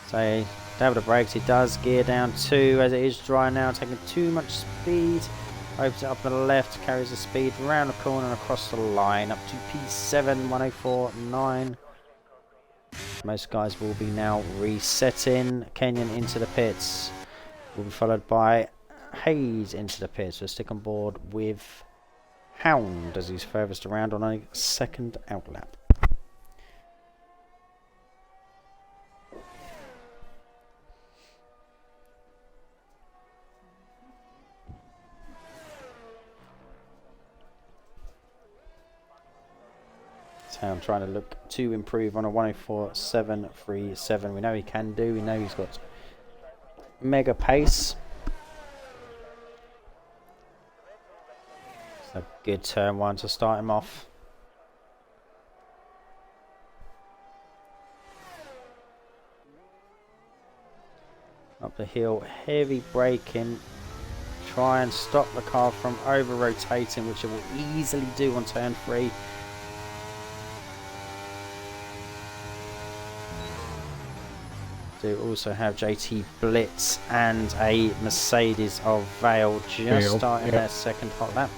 Speaker 2: So dab the brakes, he does gear down 2 as it is dry now, taking too much speed. Opens it up on the left, carries the speed round the corner and across the line up to P7 104.9. Most guys will be now resetting. Kenyon into the pits, will be followed by Hayes into the pits. So stick on board with Hound as he's furthest around on a second outlap. Town trying to look to improve on a 104.737. We know he can do. We know he's got mega pace. It's a good turn one to start him off. Up the hill, heavy braking. Try and stop the car from over rotating, which it will easily do on turn 3. Do also have JT Blitz and a Mercedes of Vale just starting their second hot lap.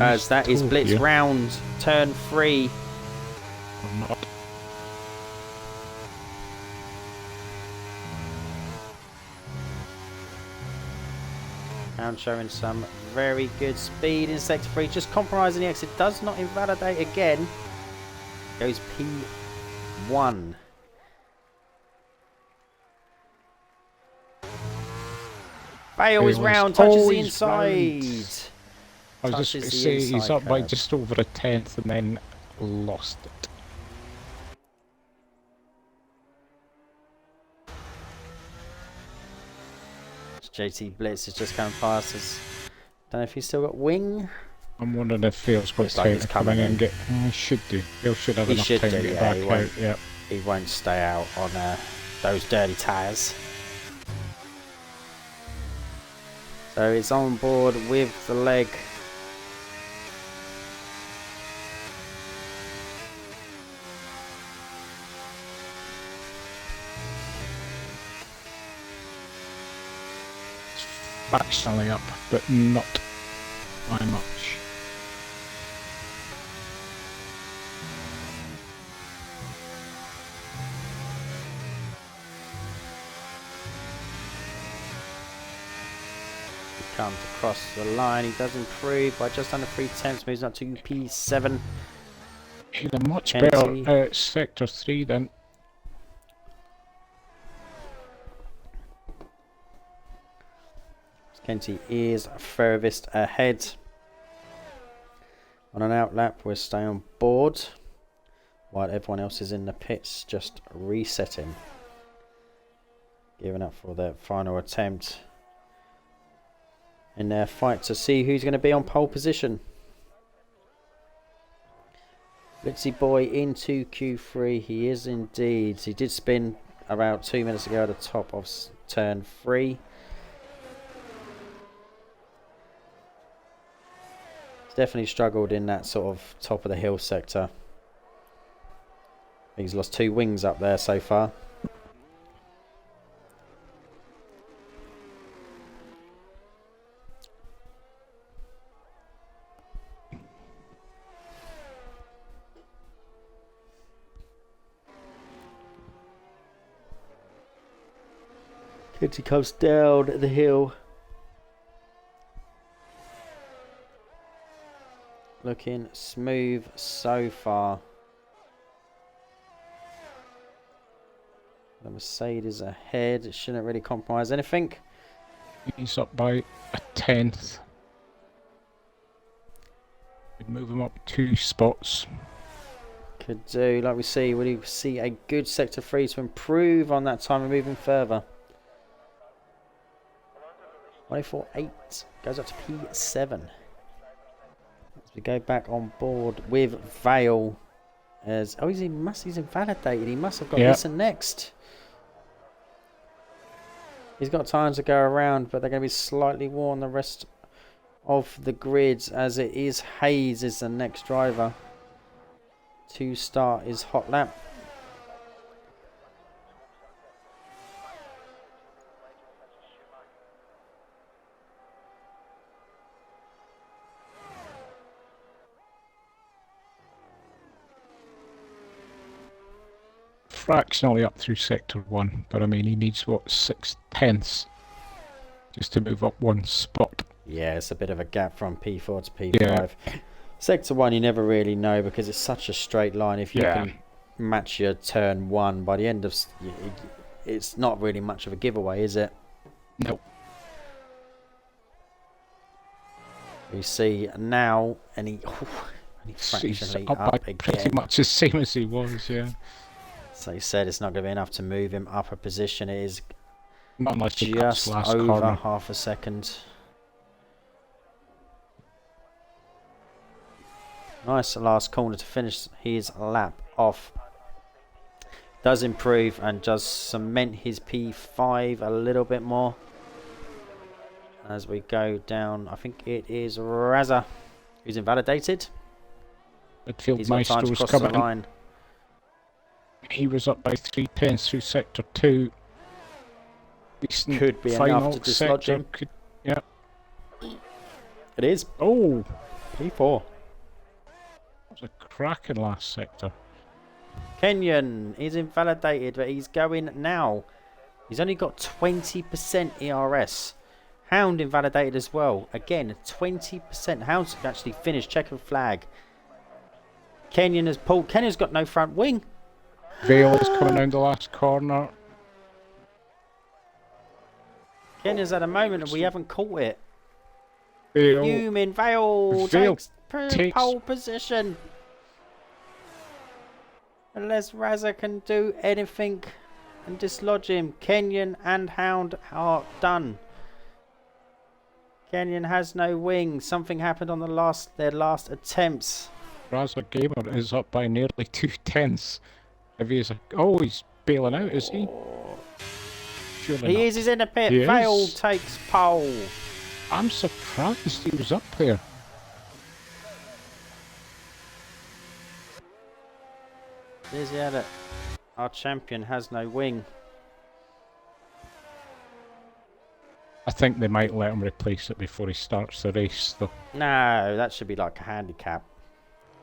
Speaker 2: As that is Blitz round turn 3.
Speaker 3: Or not.
Speaker 2: And showing some very good speed in sector 3, just compromising the exit, does not invalidate again. Goes P1. Vale is round, touches the inside.
Speaker 3: I was just going to say, he's up by just over a tenth and then lost it.
Speaker 2: JT Blitz is just coming past us. Don't know if he's still got wing.
Speaker 3: I'm wondering if Phil's got time to come in and get. He should do. Phil should have enough time to get back out. Yeah.
Speaker 2: He won't stay out on those dirty tyres. So it's on board with the leg.
Speaker 3: Fractionally up, but not by much.
Speaker 2: He comes across the line, he does improve by just under 3/10, moves up to P7.
Speaker 3: He had a much better sector 3 then.
Speaker 2: Kenty is furthest ahead. On an outlap, we'll stay on board while everyone else is in the pits just resetting. Giving up for their final attempt in their fight to see who's going to be on pole position. Blitzy Boy into Q3. He is indeed. He did spin about 2 minutes ago at the top of turn 3. Definitely struggled in that sort of top of the hill sector. He's lost 2 wings up there so far. Kitty comes down the hill. Looking smooth so far. The Mercedes ahead. It shouldn't really compromise anything.
Speaker 3: He's up by a tenth. We'd move him up 2 spots.
Speaker 2: Could do. Like we see, will you see a good sector 3 to improve on that time and moving further? 104.8 goes up to P7. We go back on board with Vale as he's invalidated. He must have got this and next. He's got time to go around, but they're going to be slightly worn the rest of the grids as it is Hayes is the next driver to start his hot lap.
Speaker 3: Fractionally up through sector 1, but I mean he needs what, 6/10 just to move up 1 spot.
Speaker 2: Yeah, it's a bit of a gap from P4 to P5. Yeah. Sector 1 you never really know because it's such a straight line. If you can match your turn 1 by the end of it's not really much of a giveaway, is it?
Speaker 3: No.
Speaker 2: We see now, and he
Speaker 3: He's
Speaker 2: fractionally
Speaker 3: up
Speaker 2: up
Speaker 3: by
Speaker 2: again.
Speaker 3: pretty much the same as he was, yeah.
Speaker 2: So he said it's not going to be enough to move him up a position. It is
Speaker 3: Not unless he cuts
Speaker 2: just
Speaker 3: last
Speaker 2: over
Speaker 3: corner.
Speaker 2: half a second. Nice last corner to finish his lap off. Does improve and does cement his P5 a little bit more. As we go down, I think it is Raza who's invalidated.
Speaker 3: Midfield
Speaker 2: He's got time to
Speaker 3: Maestro's
Speaker 2: cross the
Speaker 3: coming in.
Speaker 2: line.
Speaker 3: He was up by 3/10 through sector 2. Decent
Speaker 2: Could be
Speaker 3: final
Speaker 2: enough to dislodge
Speaker 3: sector.
Speaker 2: him.
Speaker 3: Yeah.
Speaker 2: It is.
Speaker 3: Oh,
Speaker 2: P4.
Speaker 3: that was a cracking last sector.
Speaker 2: Kenyon is invalidated, but he's going now. He's only got 20% ERS. Hound invalidated as well. Again, 20%. Hound's actually finished. Checkered flag. Kenyon has pulled. Kenyon's got no front wing.
Speaker 3: Vale is coming round the last corner.
Speaker 2: Kenyon's at a moment and we haven't caught it.
Speaker 3: Vale.
Speaker 2: Human Vale
Speaker 3: Vale
Speaker 2: takes pole position. Unless Raza can do anything and dislodge him, Kenyon and Hound are done. Kenyon has no wing. Something happened on their last attempts.
Speaker 3: Raza Gamer is up by nearly 2/10. If he's he's bailing out, is he? Surely
Speaker 2: He
Speaker 3: not.
Speaker 2: is. He's in the pit.
Speaker 3: He
Speaker 2: Vale
Speaker 3: is.
Speaker 2: takes pole.
Speaker 3: I'm surprised he was up there.
Speaker 2: There's the other. Our champion has no wing.
Speaker 3: I think they might let him replace it before he starts the race, though.
Speaker 2: No, that should be like a handicap.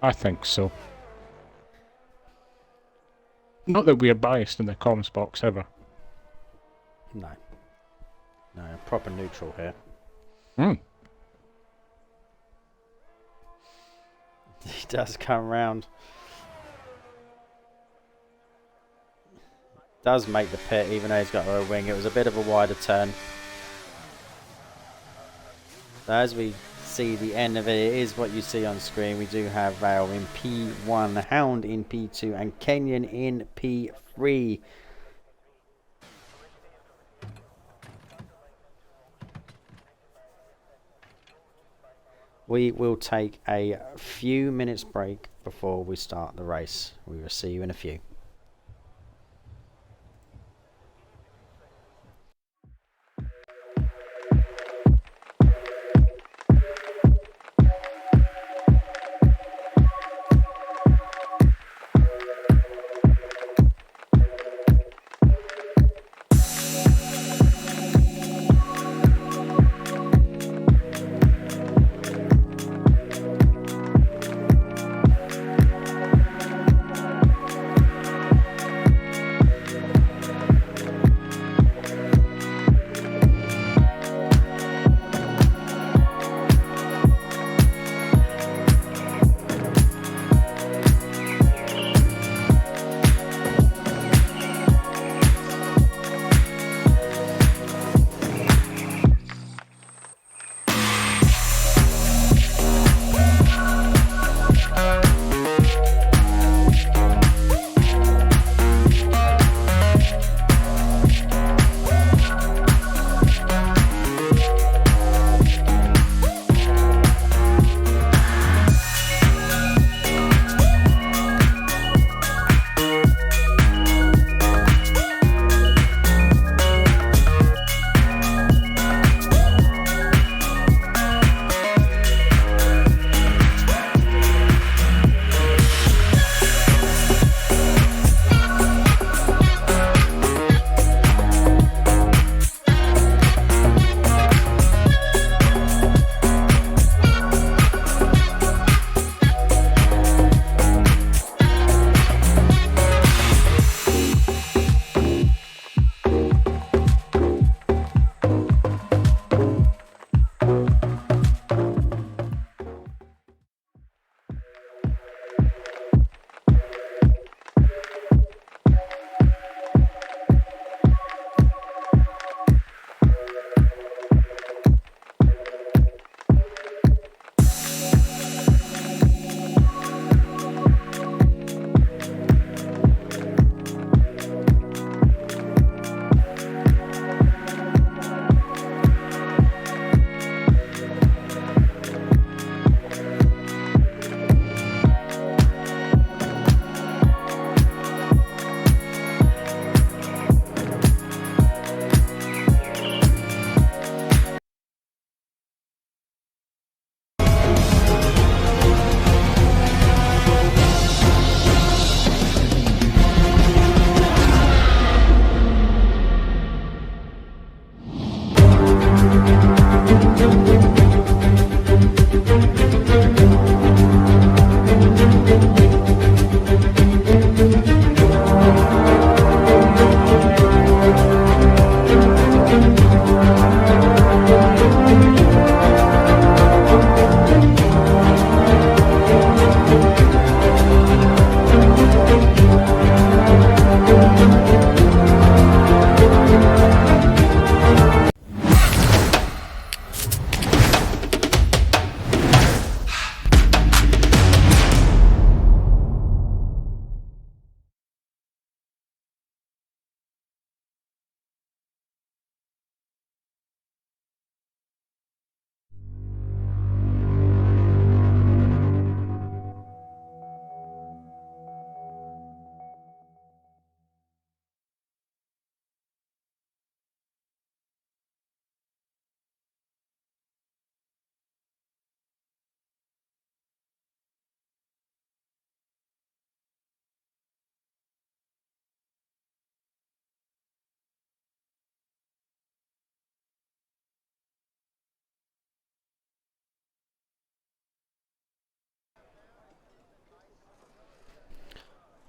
Speaker 3: I think so. Not that we're biased in the comms box ever.
Speaker 2: No. No, proper neutral here.
Speaker 3: Hmm.
Speaker 2: He does come round. Does make the pit even though he's got a wing. It was a bit of a wider turn. So as we see the end of it, it is what you see on screen. We do have Vale in P1, Hound in P2 and Kenyon in P3. We will take a few minutes break before we start the race. We will see you in a few.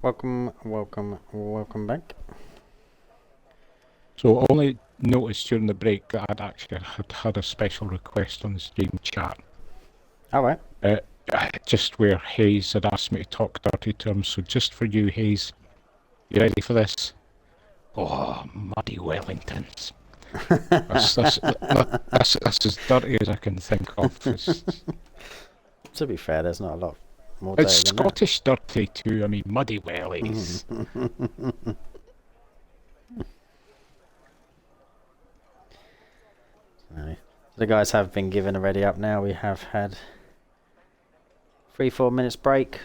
Speaker 2: Welcome back.
Speaker 3: So I only noticed during the break that I'd actually had a special request on the stream chat.
Speaker 2: All right.
Speaker 3: Just where Hayes had asked me to talk dirty to him. So just for you, Hayes, you ready for this? Oh, muddy Wellingtons. That's as dirty as I can think of.
Speaker 2: To be fair, there's not a lot more.
Speaker 3: It's Scottish dirty too. I mean, muddy wellies.
Speaker 2: The guys have been given a ready up now. We have had 3-4 minutes break.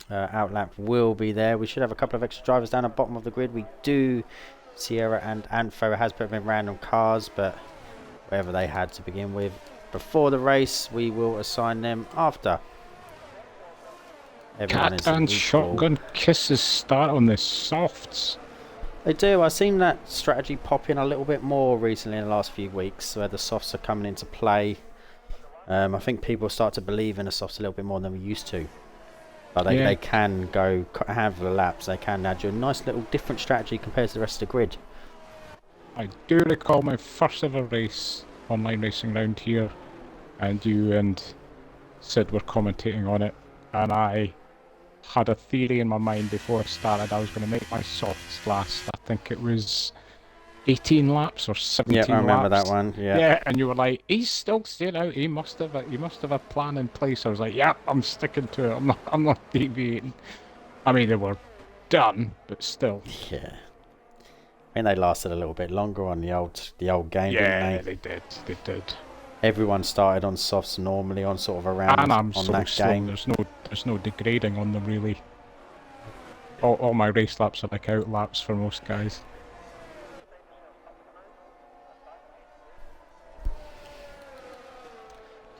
Speaker 2: Outlap will be there. We should have a couple of extra drivers down the bottom of the grid. We do. Sierra and Antho has put them in random cars, but whatever they had to begin with before the race, we will assign them after. Everyone
Speaker 3: Cat and shotgun kisses start on the softs.
Speaker 2: They do. I've seen that strategy pop in a little bit more recently in the last few weeks, where the softs are coming into play. I think people start to believe in the softs a little bit more than we used to. But they can go have the laps. They can add you a nice little different strategy compared to the rest of the grid.
Speaker 3: I do recall my first ever race, online racing round here, and you and Sid were commentating on it, and I had a theory in my mind before I started. I was going to make my softs last. I think it was 18 laps or 17 laps.
Speaker 2: Yeah, I remember that one.
Speaker 3: Yeah, and you were like, he's still staying out. He must have a plan in place. I was like, yeah, I'm sticking to it. I'm not deviating. I mean, they were done, but still.
Speaker 2: Yeah. I think they lasted a little bit longer on the old game.
Speaker 3: Yeah,
Speaker 2: didn't they?
Speaker 3: They did.
Speaker 2: Everyone started on softs normally on sort of around
Speaker 3: and I'm
Speaker 2: on
Speaker 3: so
Speaker 2: that
Speaker 3: slow.
Speaker 2: game.
Speaker 3: There's no degrading on them really. All my race laps are like out laps for most guys.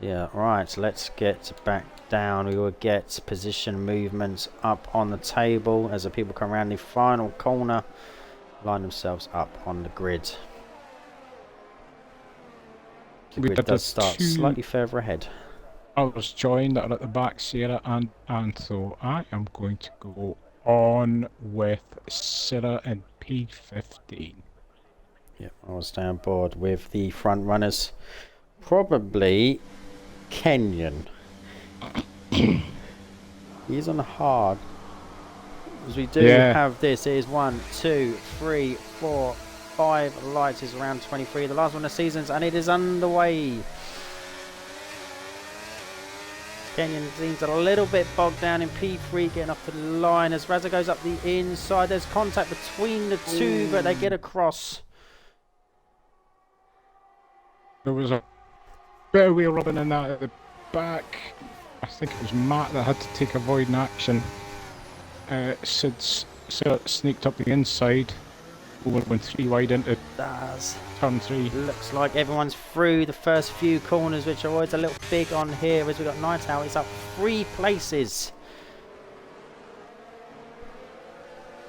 Speaker 2: Yeah, right, so let's get back down. We will get position movements up on the table as the people come around the final corner, line themselves up on the grid. The grid does start slightly further ahead.
Speaker 3: Others joined that are at the back, Sarah and Antho. I am going to go on with Sarah in P15.
Speaker 2: Yep, I will stay on board with the front runners. Probably Kenyon. He's on the hard. As we do have this, it is 1, 2, 3, 4, 5 lights. Is around 23. The last one of the seasons, and it is underway. Kenyon seems a little bit bogged down in P3, getting up to the line as Razza goes up the inside. There's contact between the two, but they get across.
Speaker 3: There was a bit of wheel rubbing in that at the back. I think it was Matt that had to take avoiding action. Sid sneaked up the inside. Went 3 wide into turn 3.
Speaker 2: Looks like everyone's through the first few corners, which are always a little big on here. As we've got Night Owl, it's up 3 places.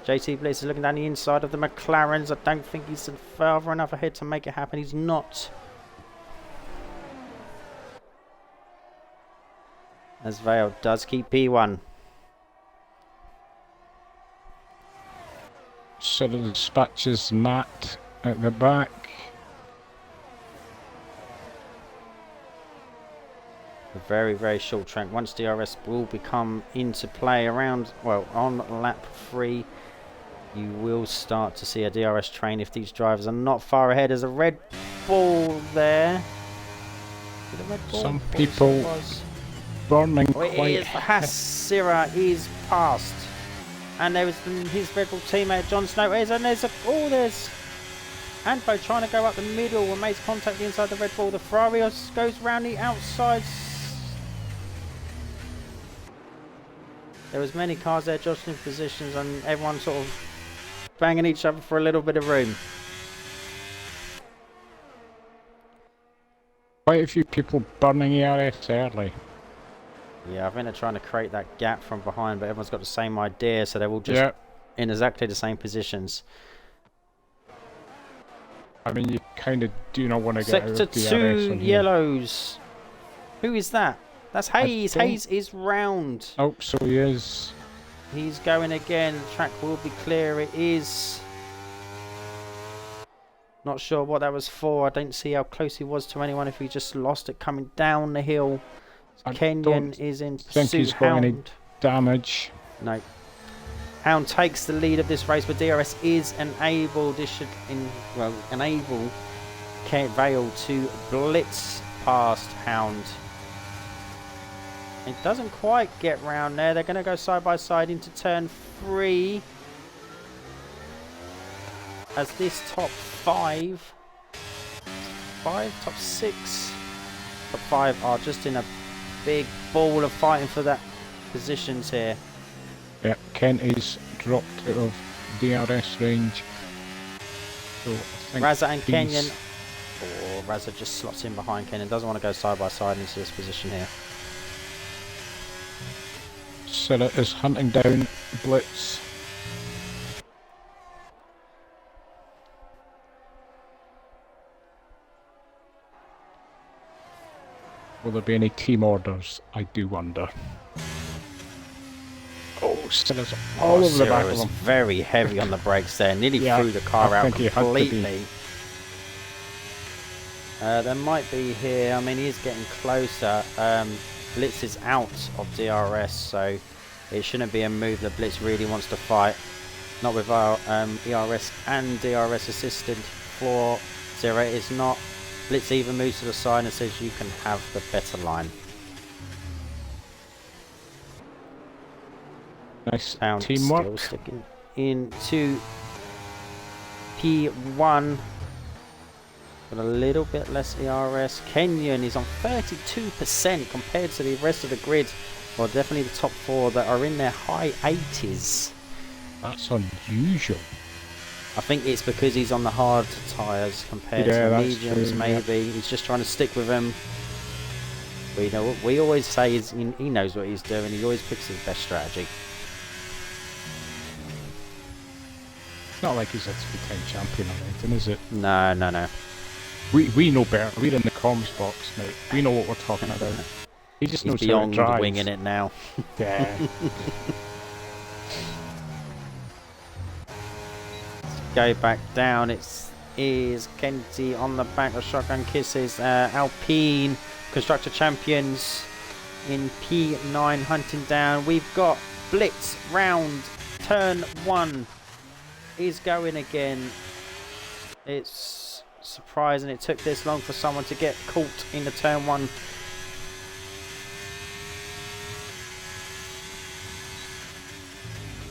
Speaker 2: JT Blitz is looking down the inside of the McLarens. I don't think he's further enough ahead to make it happen. He's not. As Vale does keep P1.
Speaker 3: Sort of dispatches Matt at the back.
Speaker 2: A very, very short track. Once DRS will become into play around, well, on lap 3, you will start to see a DRS train if these drivers are not far ahead. There's a red ball there.
Speaker 3: Some people burning quite.
Speaker 2: Sierra is past. And there was his Red Bull teammate John Snow. And there's Anfo trying to go up the middle and makes contact inside the Red Bull. The Ferrari goes round the outside. There was many cars there jostling positions and everyone sort of banging each other for a little bit of room.
Speaker 3: Quite a few people burning ERS early.
Speaker 2: Yeah, I think they're trying to create that gap from behind, but everyone's got the same idea, so they're all just in exactly the same positions.
Speaker 3: I mean, you kind of do not want to get out of DRS.
Speaker 2: Sector 2 yellows. Who is that? That's Hayes. Hayes is round.
Speaker 3: Oh, so he is.
Speaker 2: He's going again. The track will be clear. It is. Not sure what that was for. I don't see how close he was to anyone if he just lost it coming down the hill. Kenyon is in pursuit.
Speaker 3: Think he's got any damage.
Speaker 2: No. Hound takes the lead of this race, but DRS is enabled. This should enable Vale to blitz past Hound. It doesn't quite get round there. They're going to go side by side into turn 3. As this top 5, top 6, top 5 are just in a big ball of fighting for that positions here.
Speaker 3: Yeah, Kent is dropped out of DRS range. So I think
Speaker 2: Razza and Kenyon. Oh, Razza just slots in behind Kenyon. Doesn't want to go side by side into this position here.
Speaker 3: Silla is hunting down Blitz. Will there be any team orders? I do wonder. Oh, Silla's all over the back of
Speaker 2: was
Speaker 3: him.
Speaker 2: very heavy on the brakes there. Nearly threw the car out completely. There might be here. I mean, he is getting closer. Blitz is out of DRS, so it shouldn't be a move that Blitz really wants to fight. Not with our ERS and DRS assisted floor 0. It's not. Blitz even moves to the side and says you can have the better line.
Speaker 3: Nice
Speaker 2: Hound
Speaker 3: teamwork.
Speaker 2: still sticking into P1. But a little bit less ERS. Kenyon is on 32% compared to the rest of the grid. Well, definitely the top 4 that are in their high 80s.
Speaker 3: That's unusual.
Speaker 2: I think it's because he's on the hard tyres compared to mediums, maybe. Yeah. He's just trying to stick with them. We always say he knows what he's doing. He always picks his best strategy.
Speaker 3: It's not like he's a 3-time champion or anything, is it?
Speaker 2: No.
Speaker 3: We know better. We're in the comms box, mate. We know what we're talking about. He just knows how to drive.
Speaker 2: Winging it now.
Speaker 3: Yeah.
Speaker 2: Go back down. It is Kenty on the back of Shotgun Kisses. Alpine Constructor Champions in P9 hunting down. We've got Blitz round turn 1 is going again. It's surprising it took this long for someone to get caught in the turn 1.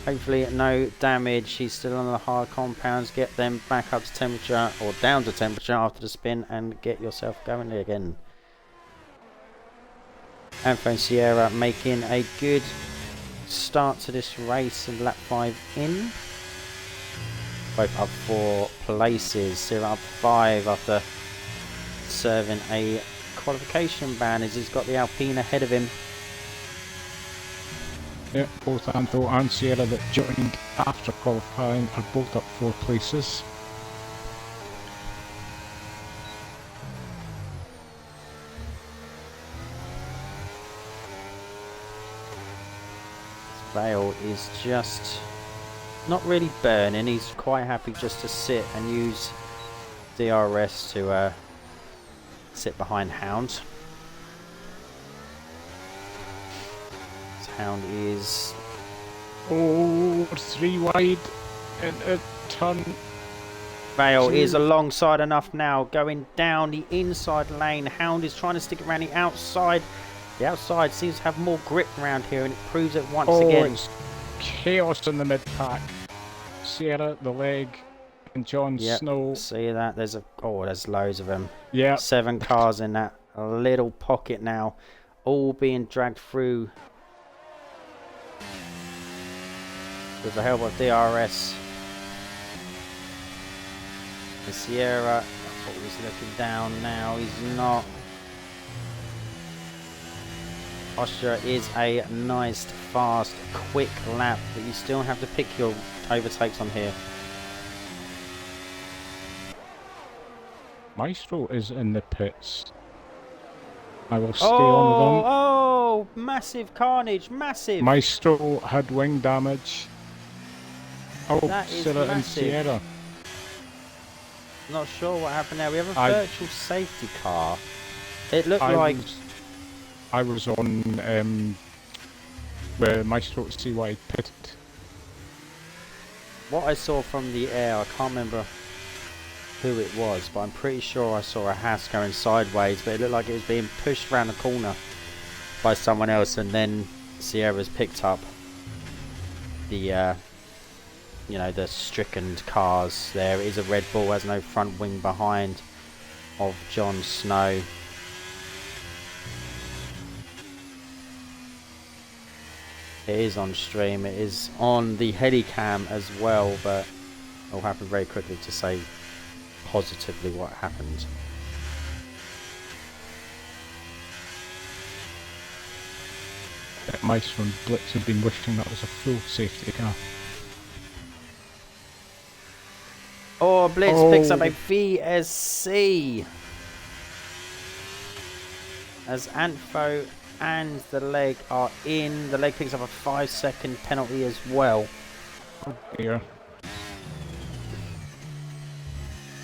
Speaker 2: Hopefully no damage. He's still on the hard compounds. Get them back up to temperature or down to temperature after the spin and get yourself going again. Anthony Sierra making a good start to this race in lap 5 in. Both up 4 places. Sierra up 5 after serving a qualification ban as he's got the Alpine ahead of him.
Speaker 3: Yeah, both Anto and Sierra that joined after qualifying are both up 4 places.
Speaker 2: Vale is just not really burning. He's quite happy just to sit and use DRS to sit behind Hound. Hound is
Speaker 3: 3 wide in a turn.
Speaker 2: Vale is alongside enough now, going down the inside lane. Hound is trying to stick around the outside. The outside seems to have more grip around here, and it proves it once again.
Speaker 3: It's chaos in the mid pack. Sierra, the leg, and John Snow.
Speaker 2: See that? There's loads of them.
Speaker 3: Yeah.
Speaker 2: 7 cars in that little pocket now, all being dragged through with the help of DRS. The Sierra, I thought he was looking down now, he's not. Austria is a nice, fast, quick lap, but you still have to pick your overtakes on here.
Speaker 3: Maestro is in the pits. I will stay on with them.
Speaker 2: Oh, massive carnage, massive.
Speaker 3: Maestro had wing damage. Oh,
Speaker 2: That is
Speaker 3: Scylla and
Speaker 2: massive.
Speaker 3: Sierra.
Speaker 2: Not sure what happened there. We have a
Speaker 3: I-
Speaker 2: virtual safety car. It looked
Speaker 3: I was on where Maestro to see why he pitted.
Speaker 2: what I saw from the air. I can't remember who it was, but I'm pretty sure I saw a Haas going sideways, but it looked like it was being pushed around the corner by someone else, and then Sierra's picked up the you know, the stricken cars. There is a Red Bull, has no front wing behind of Jon Snow. It is on stream, it is on the Helicam as well, but it'll happen very quickly to say positively what happened.
Speaker 3: Maestro and Blitz have been wishing that was a full safety car.
Speaker 2: Oh, Blitz picks up a VSC as Antfo and the leg are in. The leg picks up a 5-second penalty as well.
Speaker 3: Oh dear.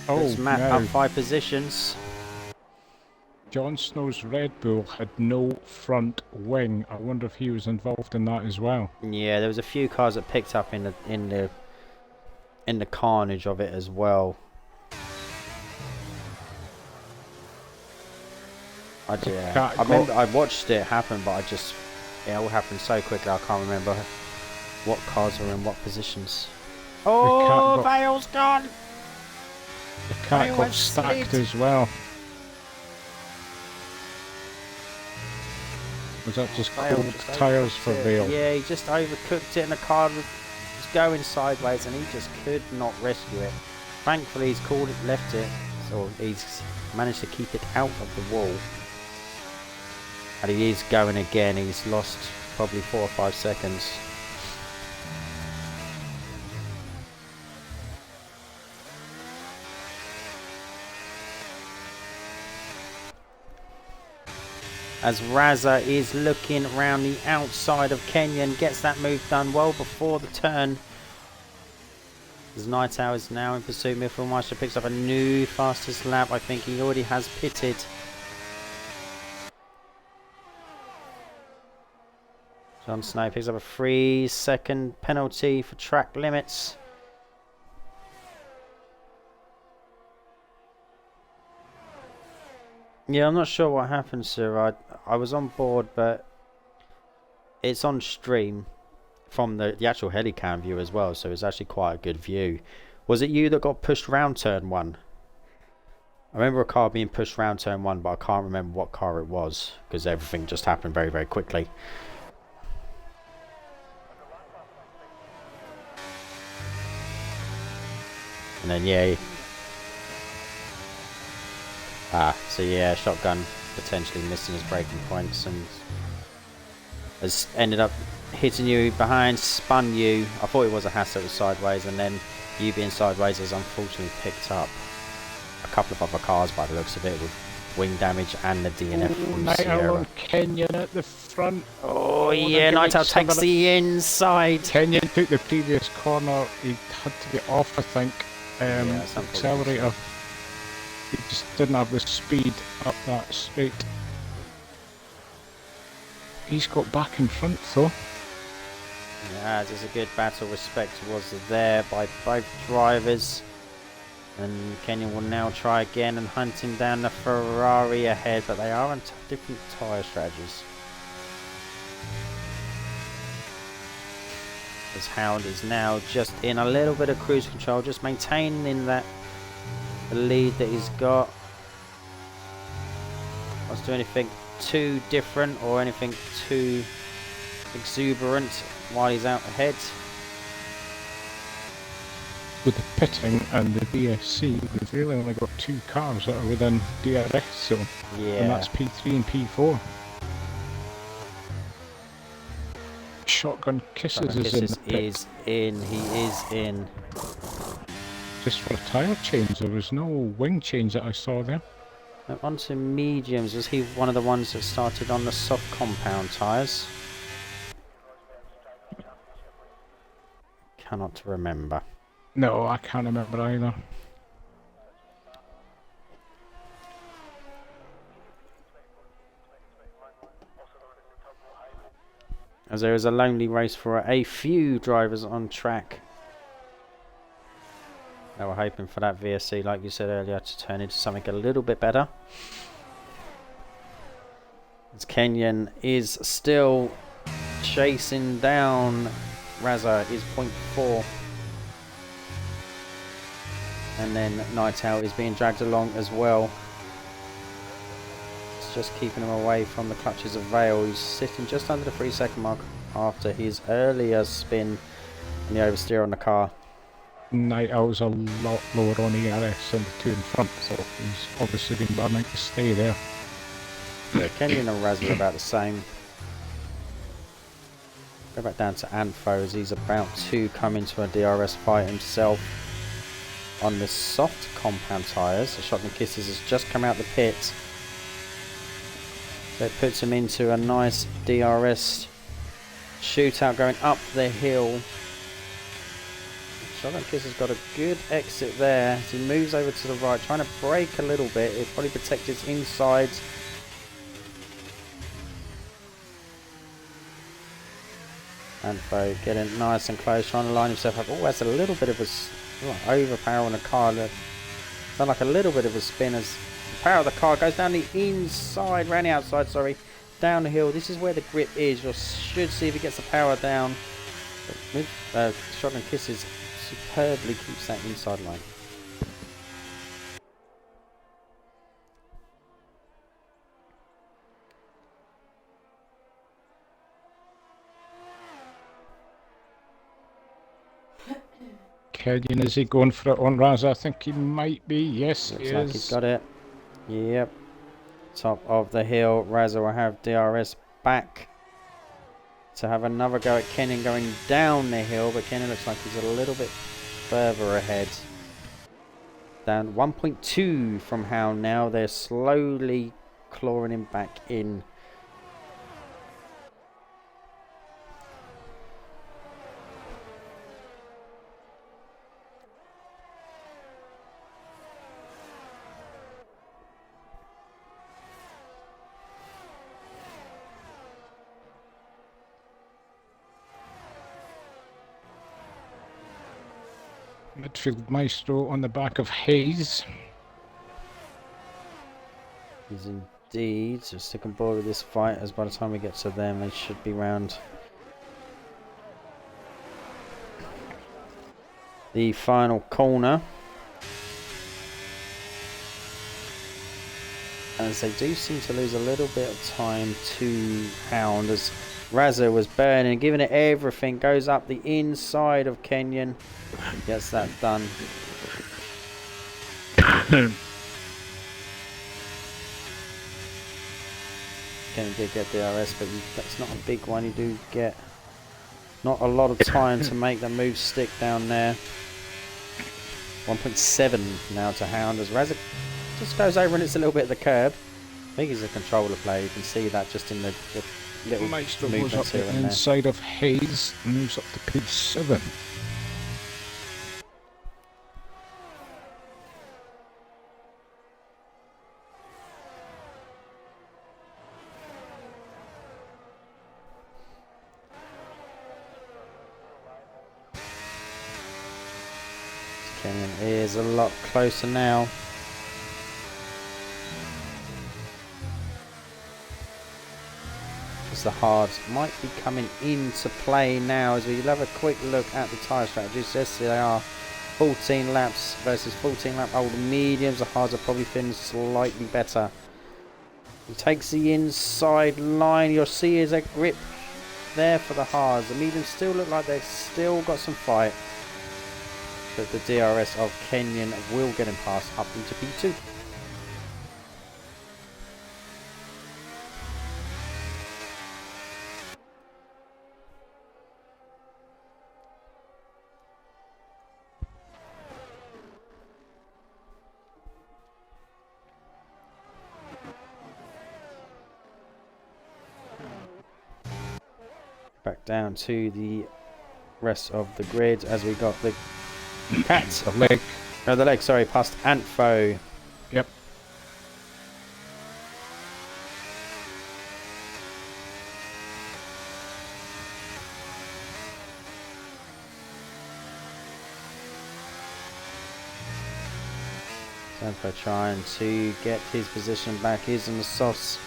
Speaker 2: Puts
Speaker 3: Oh,
Speaker 2: Matt
Speaker 3: no.
Speaker 2: up 5 positions.
Speaker 3: Jon Snow's Red Bull had no front wing. I wonder if he was involved in that as well.
Speaker 2: Yeah, there was a few cars that picked up in the carnage of it as well. I remember I watched it happen, but it all happened so quickly I can't remember what cars were in what positions. Oh, Vale's gone!
Speaker 3: The cat
Speaker 2: Vale
Speaker 3: got
Speaker 2: has
Speaker 3: stacked
Speaker 2: slid.
Speaker 3: as well. Was that just
Speaker 2: Vale
Speaker 3: cold
Speaker 2: just
Speaker 3: tyres for
Speaker 2: overcooked it.
Speaker 3: Vale?
Speaker 2: Yeah, he just overcooked it and the car was going sideways and he just could not rescue it. Thankfully he's called it, left it, so he's managed to keep it out of the wall. And he is going again, he's lost probably 4 or 5 seconds. As Raza is looking around the outside of Kenyon, gets that move done well before the turn. As Night Owl is now in pursuit, Mitchell picks up a new fastest lap. I think he already has pitted. Jon Snow picks up a 3-second penalty for track limits. Yeah, I'm not sure what happened, sir. I was on board, but it's on stream from the actual Helicam view as well, so it's actually quite a good view. Was it you that got pushed round turn 1? I remember a car being pushed round turn 1, but I can't remember what car it was, because everything just happened very, very quickly. And then, yeah. So yeah, Shotgun potentially missing his braking points and has ended up hitting you behind, spun you. I thought it was a Haas that was sideways, and then you being sideways has unfortunately picked up a couple of other cars by the looks of it with wing damage and the DNF from Sierra.
Speaker 3: Kenyon at the front.
Speaker 2: Oh yeah, Night Owl takes the inside.
Speaker 3: Kenyon took the previous corner. He had to get off, I think. Accelerator. He just didn't have the speed up that straight. He's got back in front though.
Speaker 2: Yeah, there's a good battle. Respect was there by both drivers. And Kenyon will now try again and hunting down the Ferrari ahead, but they are on different tyre strategies. As Howard is now just in a little bit of cruise control, just maintaining that lead that he's got. Not to do anything too different or anything too exuberant while he's out ahead.
Speaker 3: With the pitting and the VSC, we've really only got 2 cars that are within DRS zone.
Speaker 2: Yeah.
Speaker 3: And that's P3 and P4. Shotgun Kisses is in the pit.
Speaker 2: Is in. He is in.
Speaker 3: Just for a tyre change, there was no wing change that I saw there.
Speaker 2: On to mediums. Was he one of the ones that started on the soft compound tyres? Cannot remember.
Speaker 3: No, I can't remember either.
Speaker 2: As there is a lonely race for a few drivers on track. They were hoping for that VSC, like you said earlier, to turn into something a little bit better. As Kenyon is still chasing down Raza, is 0.4. And then Night Owl is being dragged along as well. It's just keeping him away from the clutches of Vale. He's sitting just under the 3-second mark after his earlier spin and the oversteer on the car.
Speaker 3: Night Owl's a lot lower on ERS than the two in front, so he's obviously been burning to stay there.
Speaker 2: Yeah, Kenyon and Raz are about the same. Go back down to Antho as he's about to come into a DRS fight himself on the soft compound tyres. The Shotgun Kisses has just come out the pit. So it puts him into a nice DRS shootout going up the hill. Shotgun Kisses got a good exit there. As he moves over to the right, trying to brake a little bit. He'll probably protect his insides. Antho getting nice and close, trying to line himself up. Oh, that's a little bit of a overpower on the car. Sound like a little bit of a spin as the power of the car goes down the inside, round the outside, sorry, down the hill. This is where the grip is. You should see if he gets the power down. But with Shotgun Kisses, superbly keeps that inside line.
Speaker 3: Kenyon, is he going for it on Raza? I think he might be. Yes,
Speaker 2: Looks
Speaker 3: he
Speaker 2: like
Speaker 3: is.
Speaker 2: he's got it. Yep. Top of the hill. Raza will have DRS back to have another go at Kenyon going down the hill, but Kenyon looks like he's a little bit further ahead. Down 1.2 from Hound now. They're slowly clawing him back in.
Speaker 3: Midfield Maestro on the back of Hayes.
Speaker 2: He's indeed. So stick on board with this fight, as by the time we get to them, they should be round the final corner. As they do seem to lose a little bit of time to Hound, as Raza was burning, giving it everything, goes up the inside of Kenyon, gets that done. Kenyon did get DRS, but that's not a big one. You do get not a lot of time to make the move stick down there. 1.7 now to Hound as Raza just goes over and it's a little bit of the curb. I think he's a controller player. You can see that just in the little
Speaker 3: Maestro goes up
Speaker 2: movements here
Speaker 3: the
Speaker 2: and there.
Speaker 3: inside of Hayes and moves up to P7.
Speaker 2: Kenyon is a lot closer now. As the hards might be coming into play now, as we have a quick look at the tyre strategies. Yes, they are 14 laps versus 14 lap old mediums. The hards are probably feeling slightly better. He takes the inside line. You'll see is a grip there for the hards. The mediums still look like they've still got some fight. But the DRS of Kenyon will get him past up into P2. Back down to the rest of the grid as we got the Cats.
Speaker 3: The leg.
Speaker 2: No, the leg, sorry, past Antfo.
Speaker 3: Yep.
Speaker 2: Antfo trying to get his position back. He's on the softs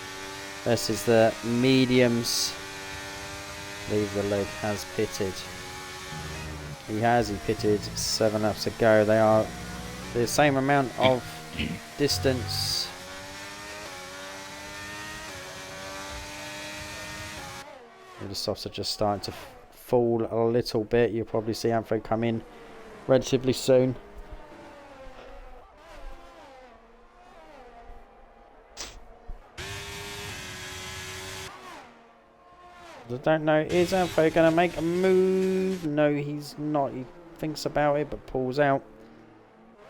Speaker 2: versus the mediums. Leave the leg has pitted. He pitted 7 laps to go. They are the same amount of distance. The softs are just starting to fall a little bit. You'll probably see Antfo come in relatively soon. I don't know, is Antfo going to make a move? No, he's not. He thinks about it, but pulls out.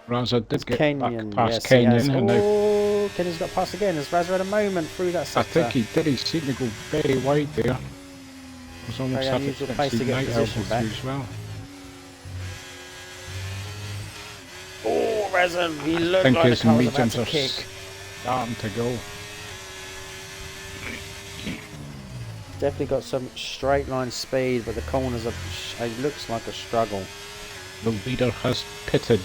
Speaker 3: Raza did get
Speaker 2: Kenyon.
Speaker 3: back past
Speaker 2: Yes,
Speaker 3: Kenyon.
Speaker 2: he
Speaker 3: And
Speaker 2: has. Kenyon's got past again. Has Raza had a moment through that
Speaker 3: I
Speaker 2: sector?
Speaker 3: think he did. He seemed to go very wide there. It was almost
Speaker 2: Very
Speaker 3: like
Speaker 2: unusual
Speaker 3: it
Speaker 2: place to get
Speaker 3: night
Speaker 2: position
Speaker 3: elbow
Speaker 2: back.
Speaker 3: through as well.
Speaker 2: Oh, Raza, he
Speaker 3: I
Speaker 2: looked
Speaker 3: think
Speaker 2: like the
Speaker 3: his
Speaker 2: car was about
Speaker 3: mediums
Speaker 2: to
Speaker 3: are
Speaker 2: kick.
Speaker 3: starting to go.
Speaker 2: Definitely got some straight line speed, but the corners are. It looks like a struggle.
Speaker 3: The leader has pitted.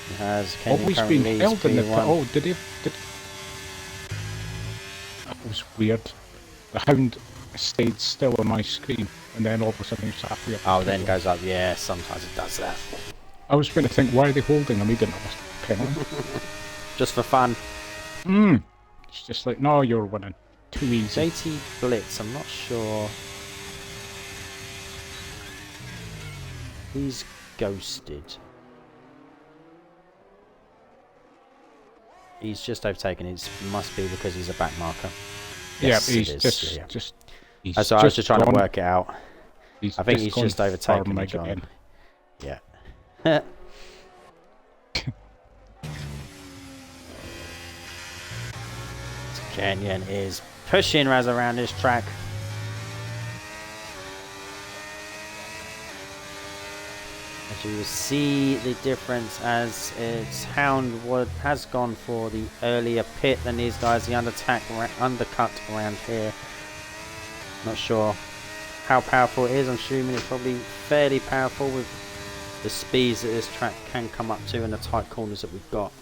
Speaker 2: He has. Kenyon
Speaker 3: Always
Speaker 2: currently
Speaker 3: been
Speaker 2: leads
Speaker 3: held in the pit.
Speaker 2: P1.
Speaker 3: Oh, did he? That was weird. The hound stayed still on my screen, and then all of a sudden he's halfway up.
Speaker 2: Oh, then goes up. Yeah, sometimes it does that.
Speaker 3: I was going to think, why are they holding him? He didn't have a penalty.
Speaker 2: Just for fun.
Speaker 3: It's just like, no, you're winning. Too easy.
Speaker 2: JT Blitz, I'm not sure. He's ghosted. He's just overtaken. It must be because he's a back marker. Yes,
Speaker 3: yeah, he's
Speaker 2: it is.
Speaker 3: just,
Speaker 2: Yeah.
Speaker 3: just. He's
Speaker 2: So I was just trying to
Speaker 3: gone-
Speaker 2: work it out. I think he's
Speaker 3: gone
Speaker 2: just overtaken
Speaker 3: farm
Speaker 2: John.
Speaker 3: again.
Speaker 2: Yeah. Kenyon is pushing Raz around this track. As you will see the difference as its Hound has gone for the earlier pit than these guys. The undercut around here. Not sure how powerful it is. I'm assuming it's probably fairly powerful with the speeds that this track can come up to and the tight corners that we've got.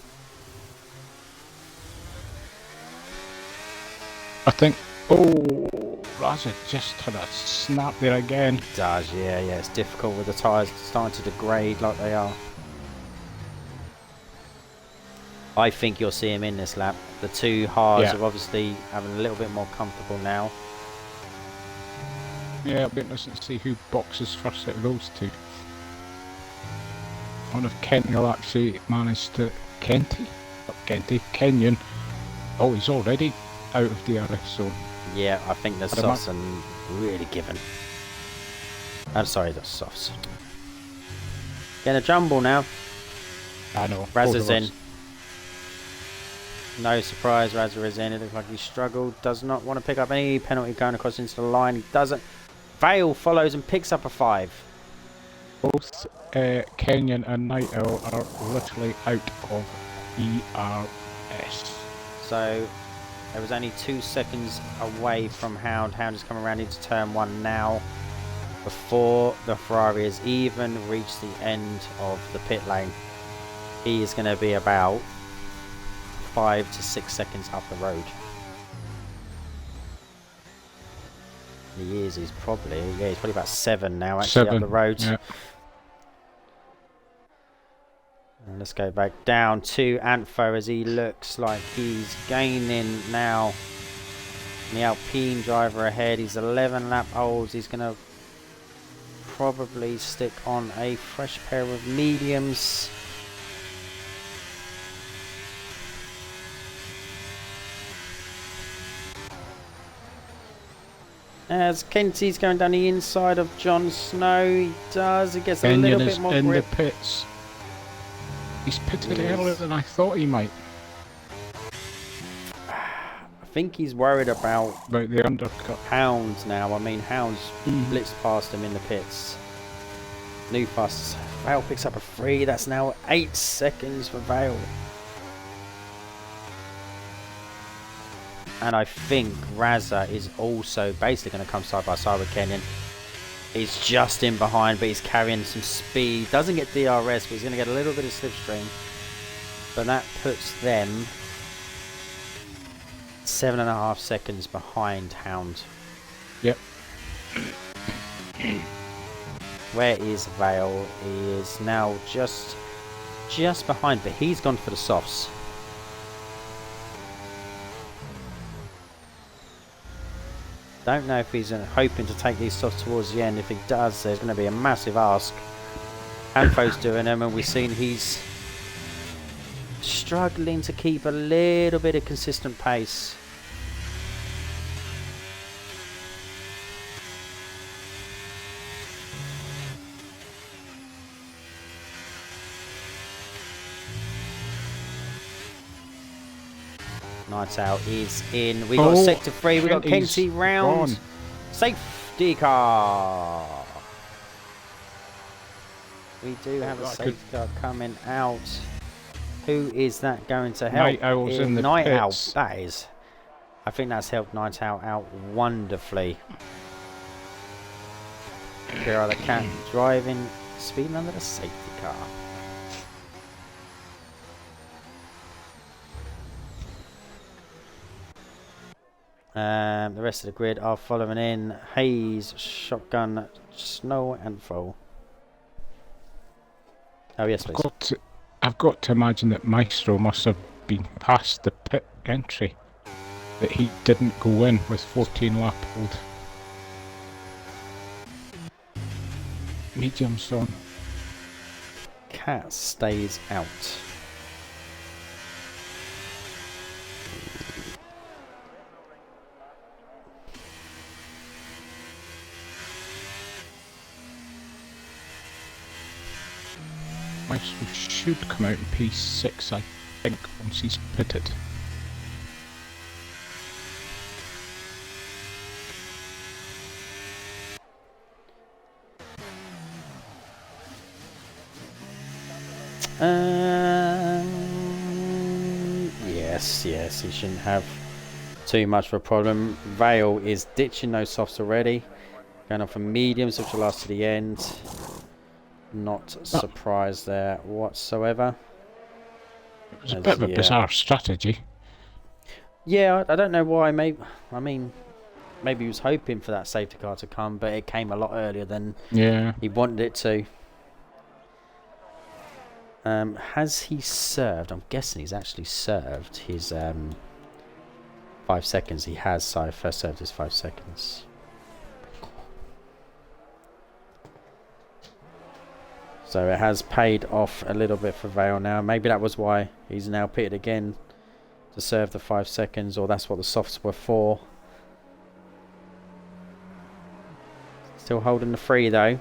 Speaker 3: I think. Oh, Raza just had a snap there again.
Speaker 2: It does, yeah, it's difficult with the tyres starting to degrade like they are. I think you'll see him in this lap. The two halves are obviously having a little bit more comfortable now.
Speaker 3: Yeah, it'll be interesting to see who boxes first out of those two. I wonder if Kenton will actually manage to... Kenyon. Oh, he's already out of the RS zone.
Speaker 2: Yeah, I think the softs are really given. I'm sorry, the softs. Getting a jumble now.
Speaker 3: I know.
Speaker 2: Raz is in. No surprise, Razza is in. It looks like he struggled. Does not want to pick up any penalty going across into the line. He doesn't. Vale follows and picks up a 5.
Speaker 3: Both Kenyon and Night Owl are literally out of ERS.
Speaker 2: So there was only 2 seconds away from Hound. Hound is coming around into turn 1 now before the Ferrari has even reached the end of the pit lane. He is going to be about 5 to 6 seconds up the road. He's probably about 7 now actually up the road.
Speaker 3: Yeah.
Speaker 2: And let's go back down to Antfo as he looks like he's gaining now. The Alpine driver ahead. He's 11 lap olds. He's going to probably stick on a fresh pair of mediums. As Kenty's going down the inside of Jon Snow, he gets a little bit more
Speaker 3: in
Speaker 2: grip.
Speaker 3: the pits. He's pitted earlier than I thought he might.
Speaker 2: I think he's worried about
Speaker 3: the undercut.
Speaker 2: Hounds now. I mean, Hounds blitzed past him in the pits. New fuss. Vale picks up a 3. That's now 8 seconds for Vale. And I think Raza is also basically going to come side by side with Kenyon. He's just in behind, but he's carrying some speed. Doesn't get DRS, but he's going to get a little bit of slipstream. But that puts them 7.5 seconds behind Hound.
Speaker 3: Yep.
Speaker 2: Where is Vale? He is now just behind, but he's gone for the softs. Don't know if he's hoping to take these softs towards the end. If he does, there's going to be a massive ask. Anfo's doing them, and we've seen he's struggling to keep a little bit of consistent pace. Night Out is in. We got sector 3. We got Kenty round.
Speaker 3: Gone.
Speaker 2: Safety car. We do have a safety car coming out. Who is that going to help?
Speaker 3: Night Owl's in the
Speaker 2: Night Owl.
Speaker 3: pits.
Speaker 2: That is. I think that's helped Night Owl out wonderfully. Here are the cat driving, speeding under the safety car. The rest of the grid are following in. Hayes, Shotgun, Snow and Foal. Oh yes, please.
Speaker 3: I've got to imagine that Maestro must have been past the pit entry. That he didn't go in with 14 lap hold. Medium's on.
Speaker 2: Cat stays out.
Speaker 3: Maestro should come out in P6, I think, once he's pitted.
Speaker 2: Yes, he shouldn't have too much of a problem. Vale is ditching those softs already. Going on for mediums, which will last to the end. Not surprised there whatsoever.
Speaker 3: It was a bit of a bizarre strategy.
Speaker 2: Yeah, I don't know why. Maybe he was hoping for that safety car to come, but it came a lot earlier than he wanted it to. Has he served? I'm guessing he's actually served his 5 seconds. He has, so first served his 5 seconds. So it has paid off a little bit for Vale now. Maybe that was why he's now pitted again to serve the 5 seconds, or that's what the softs were for. Still holding the 3 though.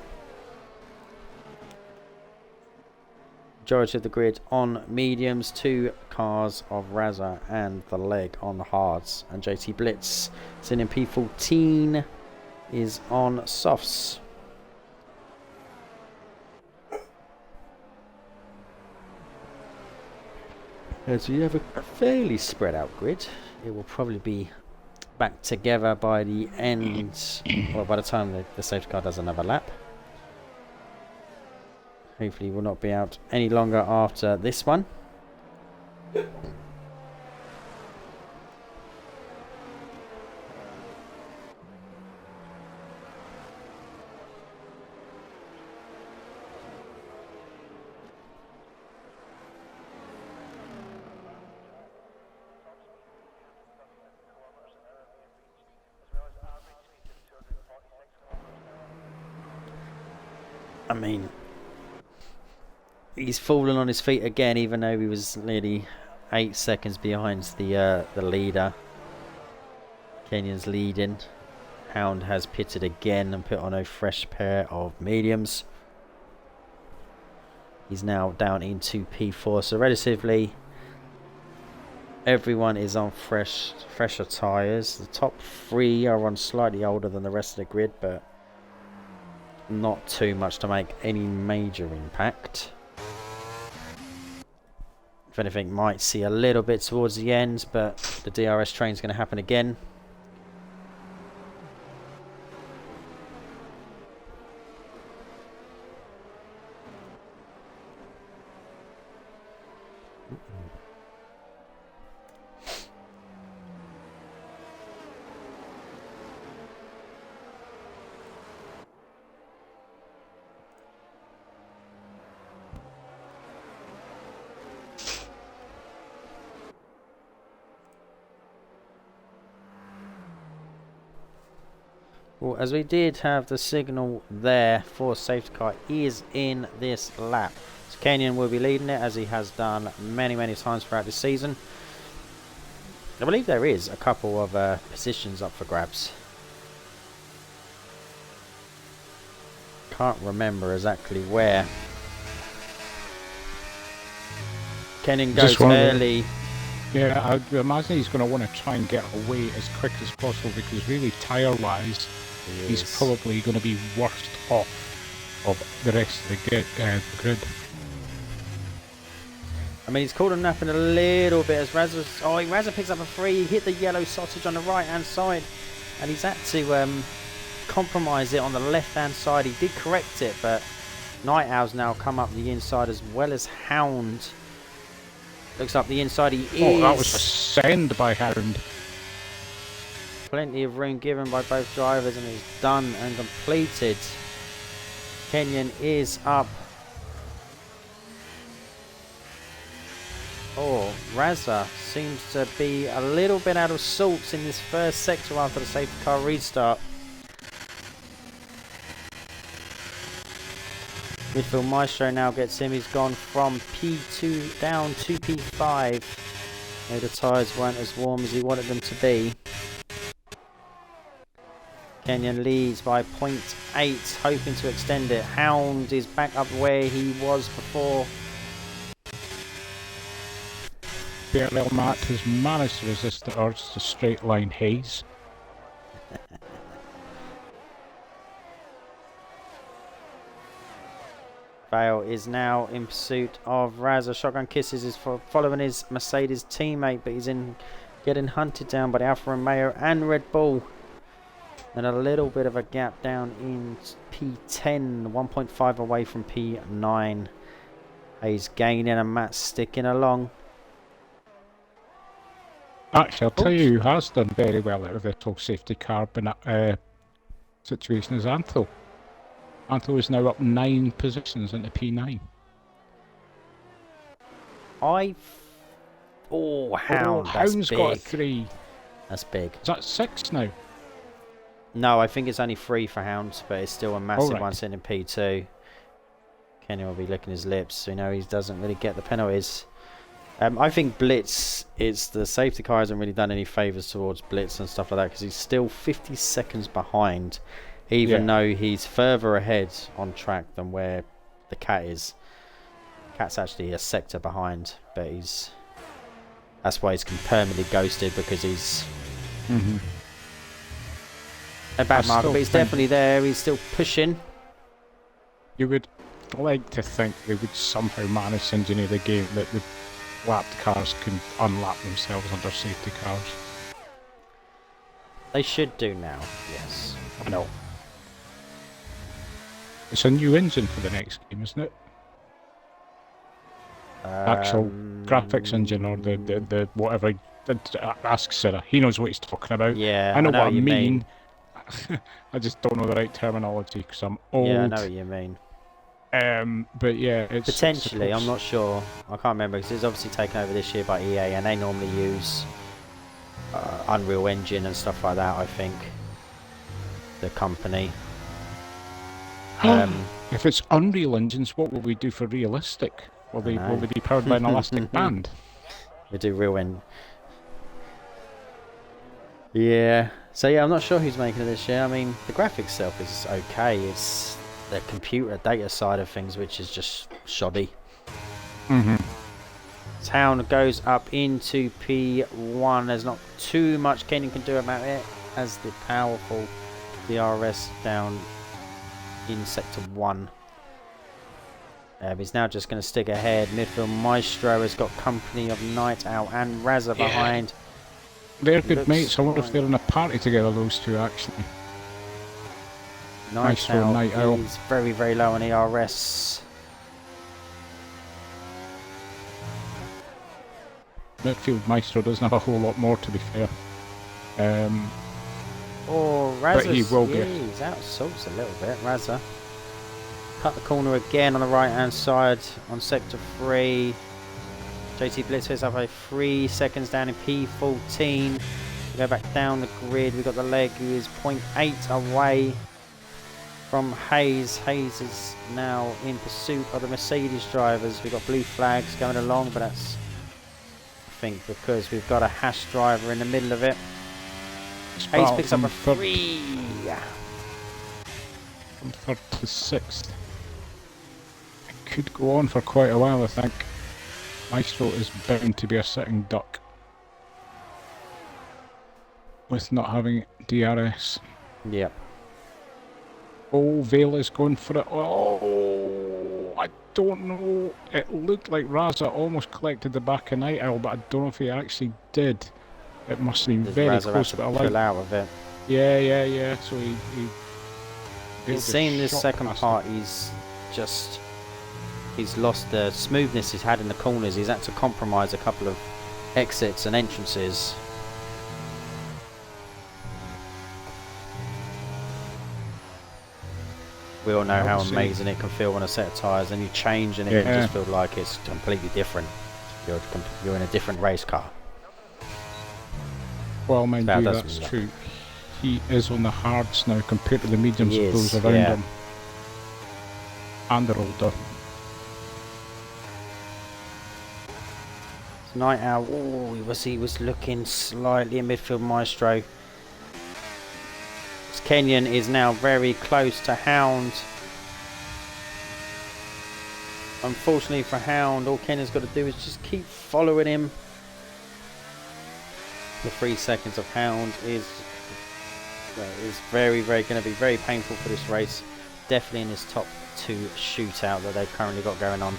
Speaker 2: Majority of the grid on mediums, 2 cars of Raza and the leg on the hards. And JT Blitz sitting in P14 is on softs. As we have a fairly spread out grid, it will probably be back together by the end, or by the time the safety car does another lap. Hopefully will not be out any longer after this one. I mean, he's fallen on his feet again, even though he was nearly 8 seconds behind the leader. Kenyon's leading. Hound has pitted again and put on a fresh pair of mediums. He's now down into P4, so relatively Everyone is on fresher tyres. The top 3 are on slightly older than the rest of the grid, but not too much to make any major impact. If anything, might see a little bit towards the end, but the DRS train's going to happen again. Well, as we did have the signal there for safety car is in this lap. So Kenyon will be leading it as he has done many times throughout the season. I believe there is a couple of positions up for grabs. Can't remember exactly where. Kenyon goes early.
Speaker 3: Yeah, I imagine he's going to want to try and get away as quick as possible because really tyre-wise, he's probably going to be worst off of the rest of the grid.
Speaker 2: I mean, he's called him napping a little bit as Razza picks up a 3. He hit the yellow sausage on the right-hand side, and he's had to compromise it on the left-hand side. He did correct it, but Night Owl's now come up the inside as well as Hound. Looks up the inside.
Speaker 3: Oh, that was a send by Hound.
Speaker 2: Plenty of room given by both drivers, and it's done and completed. Kenyon is up. Oh, Razza seems to be a little bit out of sorts in this first sector after the safety car restart. Midfield Maestro now gets him. He's gone from P2 down to P5. Maybe the tyres weren't as warm as he wanted them to be. Kenyon leads by 0.8, hoping to extend it. Hound is back up where he was before.
Speaker 3: Little Matt has managed to resist the urge to straight line haze.
Speaker 2: Vale is now in pursuit of Razza. Shotgun Kisses is following his Mercedes teammate, but he's getting hunted down by the Alfa Romeo and Red Bull. And a little bit of a gap down in P10, 1.5 away from P9. He's gaining and Matt's sticking along.
Speaker 3: Actually, I'll tell you who has done very well out of the whole safety car situation is Anthel. Anthel is now up 9 positions into P9.
Speaker 2: Hound's
Speaker 3: got a 3.
Speaker 2: That's big.
Speaker 3: Is that 6 now?
Speaker 2: No, I think it's only 3 for Hound, but it's still a massive one sitting in P2. Kenny will be licking his lips, so he doesn't really get the penalties. I think Blitz, the safety car hasn't really done any favours towards Blitz and stuff like that because he's still 50 seconds behind, even though he's further ahead on track than where the Cat is. Cat's actually a sector behind, but that's why he's permanently ghosted because he's a bad marker, but he's definitely there. He's still pushing.
Speaker 3: You would like to think they would somehow manage to engineer the game that the lapped cars can unlap themselves under safety cars.
Speaker 2: They should do now, yes.
Speaker 3: I know. It's a new engine for the next game, isn't it? Actual graphics engine or the whatever. Ask Sarah. He knows what he's talking about.
Speaker 2: Yeah,
Speaker 3: I know what you mean. I just don't know the right terminology because I'm old.
Speaker 2: Yeah, I know what you mean.
Speaker 3: But yeah, it's
Speaker 2: potentially. I'm not sure. I can't remember because it's obviously taken over this year by EA, and they normally use Unreal Engine and stuff like that. I think the company.
Speaker 3: If it's Unreal Engines, what will we do for realistic? Will they be powered by an elastic band?
Speaker 2: We do real end. Yeah. So yeah, I'm not sure who's making it this year. I mean, the graphics itself is okay. It's the computer data side of things which is just shoddy. So Hound goes up into P1. There's not too much Kenyon can do about it as the powerful DRS down in Sector 1. He's now just going to stick ahead. Midfield Maestro has got company of Night Owl and Razza behind.
Speaker 3: They're good mates. I wonder if they're in a party together, those two, actually.
Speaker 2: Night Owl is very, very low on ERS.
Speaker 3: Midfield Maestro doesn't have a whole lot more, to be fair.
Speaker 2: Razza's,
Speaker 3: but he will be.
Speaker 2: He's out of sorts a little bit, Razza. Cut the corner again on the right hand side on Sector 3. JT Blitz is up by 3 seconds down in P14. We go back down the grid. We've got the leg who is 0.8 away from Hayes. Hayes is now in pursuit of the Mercedes drivers. We've got blue flags going along, but that's, I think, because we've got a Haas driver in the middle of it. Hayes picks up a 3.
Speaker 3: From 3rd to 6th. It could go on for quite a while, I think. Maestro is bound to be a sitting duck with not having DRS.
Speaker 2: Yep.
Speaker 3: Oh, Vale is going for it. Oh, I don't know. It looked like Razza almost collected the back of Night Owl, but I don't know if he actually did. It must have been very
Speaker 2: Razza
Speaker 3: close, but I like.
Speaker 2: Out of it.
Speaker 3: Yeah. So
Speaker 2: he's seen this second part. He's lost the smoothness he's had in the corners. He's had to compromise a couple of exits and entrances. We all know how amazing it can feel when a set of tyres and you change and it can just feel like it's completely different. You're in a different race car.
Speaker 3: Well, mind you, that's true. He is on the hards now compared to the mediums of those around him. And they're older.
Speaker 2: Night Owl, he was looking slightly in midfield Maestro. Kenyon is now very close to Hound. Unfortunately for Hound, all Kenyon's got to do is just keep following him. The 3 seconds of Hound is very, very going to be very painful for this race. Definitely in this top 2 shootout that they've currently got going on.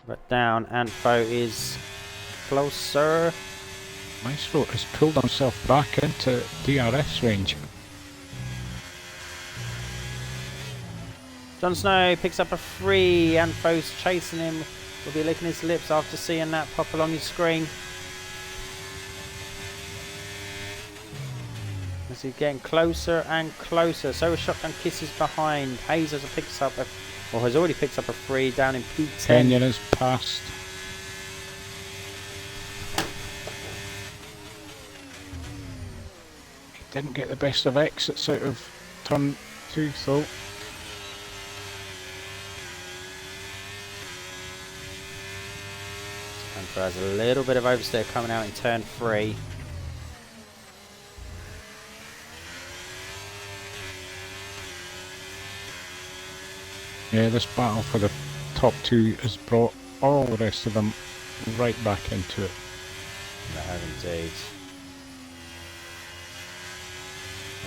Speaker 2: But down, Anfo is closer.
Speaker 3: Maestro has pulled himself back into DRS range.
Speaker 2: Jon Snow picks up a 3. Anfo's chasing him. Will be licking his lips after seeing that pop along his screen. As he's getting closer and closer. So is Shotgun Kisses behind. Hayes has already picked up a 3 down in P10.
Speaker 3: Kenyon is passed. He didn't get the best of exits out of turn 2 though.
Speaker 2: Has a little bit of oversteer coming out in turn 3.
Speaker 3: Yeah, this battle for the top 2 has brought all the rest of them right back into it.
Speaker 2: They have indeed.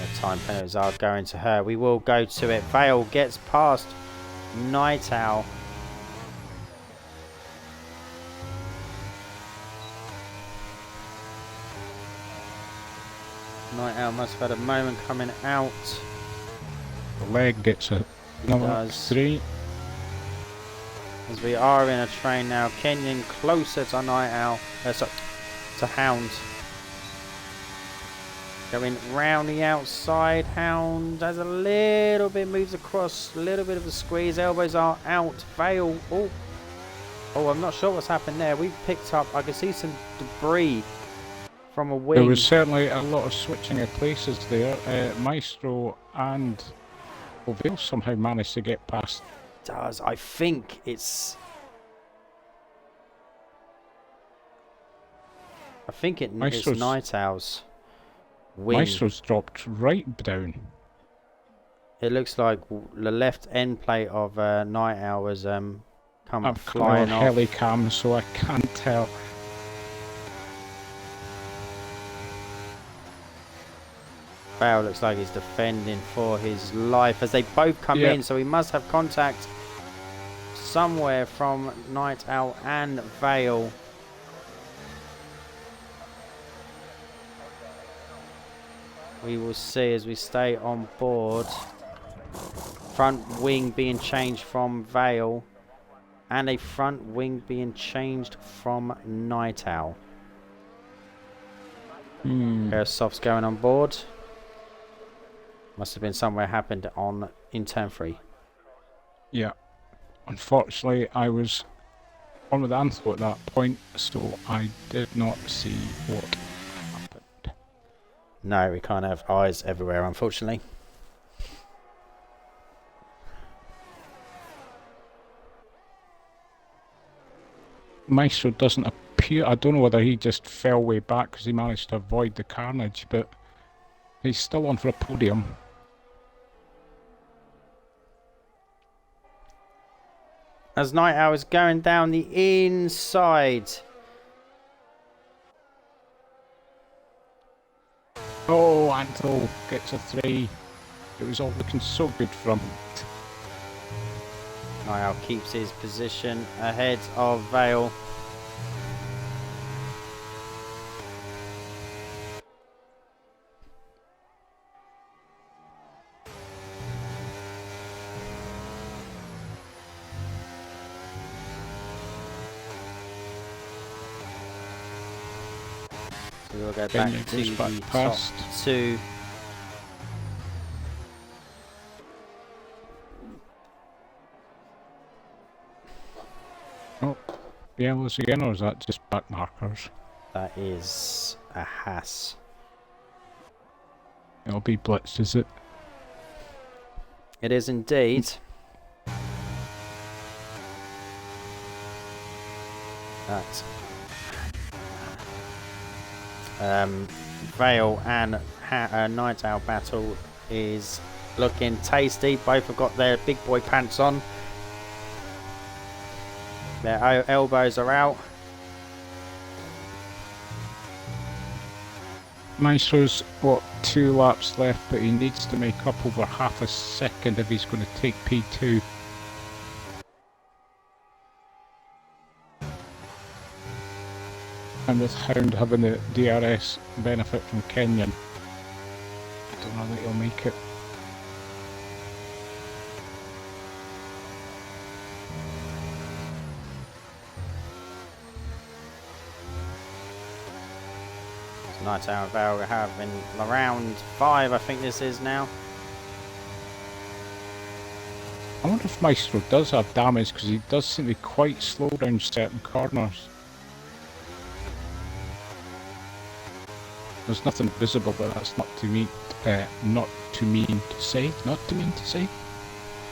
Speaker 2: The time penalties are going to her. We will go to it. Vale gets past Night Owl. Night Owl must have had a moment coming out.
Speaker 3: The leg gets another 3.
Speaker 2: As we are in a train now, Kenyon closer to Night Owl, to Hound. Going round the outside, Hound has a little bit, moves across, a little bit of a squeeze, elbows are out, Vale, oh, I'm not sure what's happened there. We've picked up, I can see some debris from a wing.
Speaker 3: There was certainly a lot of switching of places there. Maestro and Vale somehow managed to get past.
Speaker 2: I think it's Night Owl's. wing.
Speaker 3: Maestro's dropped right down.
Speaker 2: It looks like the left end plate of Night Owl has come
Speaker 3: I'm
Speaker 2: flying off.
Speaker 3: helicam, so I can't tell.
Speaker 2: Bale looks like he's defending for his life as they both come in, so he must have contact somewhere from Night Owl and Vale. We will see as we stay on board. Front wing being changed from Vale and a front wing being changed from Night Owl. Pair of softs going on board. Must have been somewhere happened in turn 3.
Speaker 3: Yeah. Unfortunately, I was on with Antho at that point, so I did not see what happened.
Speaker 2: No, we can't have eyes everywhere, unfortunately.
Speaker 3: Maestro doesn't appear. I don't know whether he just fell way back because he managed to avoid the carnage, but he's still on for a podium.
Speaker 2: As Night Owl is going down the inside.
Speaker 3: Oh, Antho gets a 3. It was all looking so good from him.
Speaker 2: Night Owl keeps his position ahead of Vale. So we'll go back to the top 2.
Speaker 3: Oh, yellows again, or is that just back markers?
Speaker 2: That is a Haas.
Speaker 3: It'll be blitzed, is it?
Speaker 2: It is indeed. That's Vale and Night Owl battle is looking tasty. Both have got their big boy pants on. Their elbows are out.
Speaker 3: Maestro's got 2 laps left, but he needs to make up over half a second if he's going to take P2. And with Hound having the DRS benefit from Kenyon, I don't know that he'll make it.
Speaker 2: Night Owl and Vale having round 5, I think this is now.
Speaker 3: I wonder if Maestro does have damage, because he does seem to be quite slow down certain corners. There's nothing visible, but that's not to mean to say.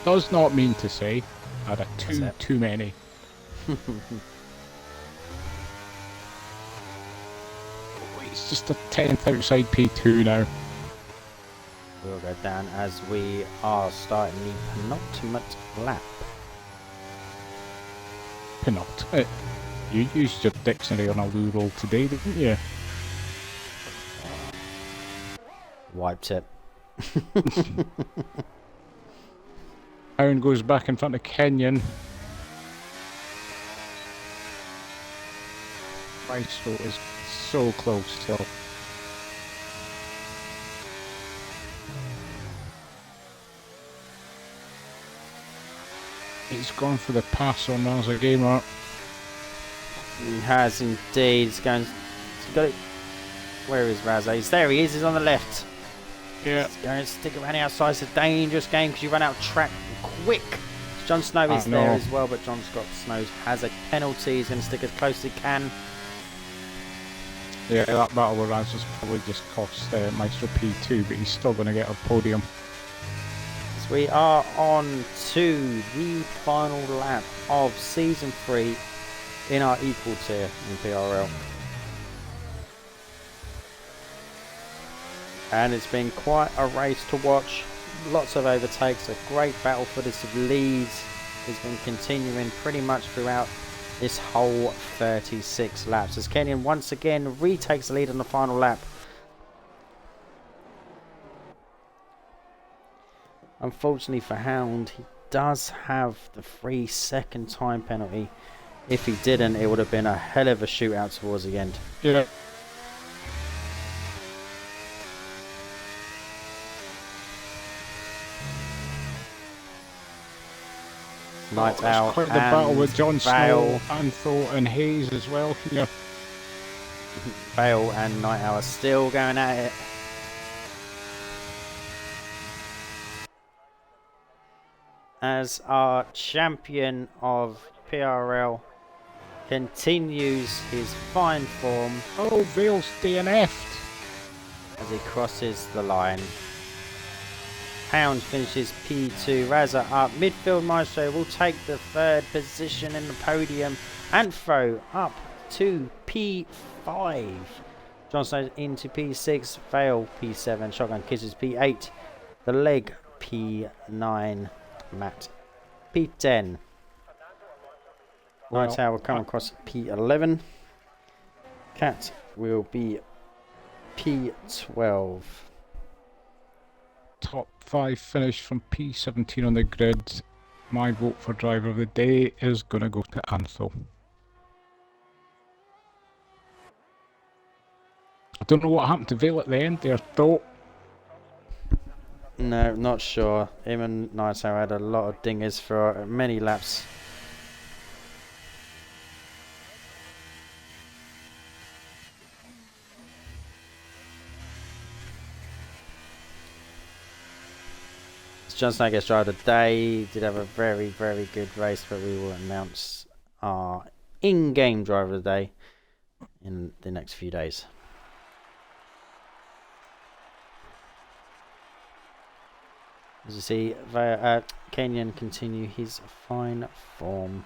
Speaker 3: Does not mean to say. Had a 2 too many. It's just a 10th outside P2 now.
Speaker 2: We'll go down as we are starting the penultimate lap.
Speaker 3: Penultimate. You used your dictionary on a loo roll today, didn't you?
Speaker 2: Wiped it.
Speaker 3: Aaron goes back in front of Kenyon. Maestro is so close still. He's gone for the pass on Raza Gamer.
Speaker 2: He has indeed. He's got it. Where is Raza? There he is. He's on the left.
Speaker 3: Yeah.
Speaker 2: He's going to stick around the outside. It's a dangerous game because you run out of track quick. Jon Snow is there as well, but Jon Scott Snow has a penalty. He's going to stick as close as he can.
Speaker 3: Yeah, that battle with Raza's probably just cost Maestro P2, but he's still going to get a podium.
Speaker 2: So we are on to the final lap of Season 3 in our equal tier in PRL. And it's been quite a race to watch. Lots of overtakes, a great battle for this lead has been continuing pretty much throughout this whole 36 laps, as Kenyon once again retakes the lead on the final lap. Unfortunately for Hound, he does have the 3-second time penalty. If he didn't, it would have been a hell of a shootout towards the end.
Speaker 3: Yeah.
Speaker 2: Night Owl
Speaker 3: quite the battle with Jon
Speaker 2: Vale.
Speaker 3: Snow, Anthol and Hayes as well here.
Speaker 2: Vale and Night Owl are still going at it. As our champion of PRL continues his fine form.
Speaker 3: Oh, Vale's DNF'd.
Speaker 2: As he crosses the line. Hound finishes P2. Razza up. Midfield Maestro will take the 3rd position in the podium. Anthro up to P5. Johnson into P6. Vale P7. Shotgun Kisses P8. The Leg P9. Matt P10. Night Owl will come across P11. Cat will be P12.
Speaker 3: Top 5 finish from P17 on the grid. My vote for driver of the day is going to go to Anthol. I don't know what happened to Vale at the end there, though.
Speaker 2: No, not sure. Him and Night Owl had a lot of dingers for many laps. Jon Snow gets driver of the day. He did have a very, very good race, but we will announce our in-game driver of the day in the next few days. As you see, Kenyon continue his fine form.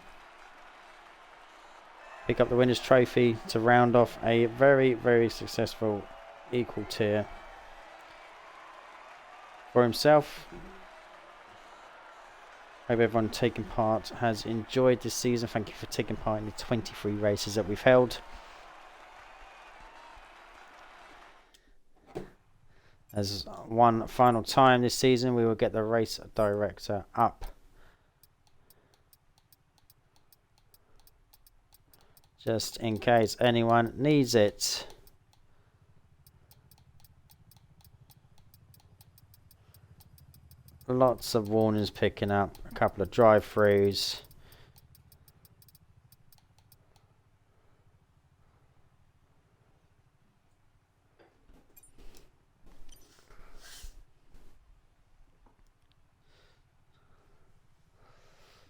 Speaker 2: Pick up the winner's trophy to round off a very, very successful equal tier for himself. Hope everyone taking part has enjoyed this season. Thank you for taking part in the 23 races that we've held. As one final time this season, we will get the race director up. Just in case anyone needs it. Lots of warnings picking up, a couple of drive-throughs.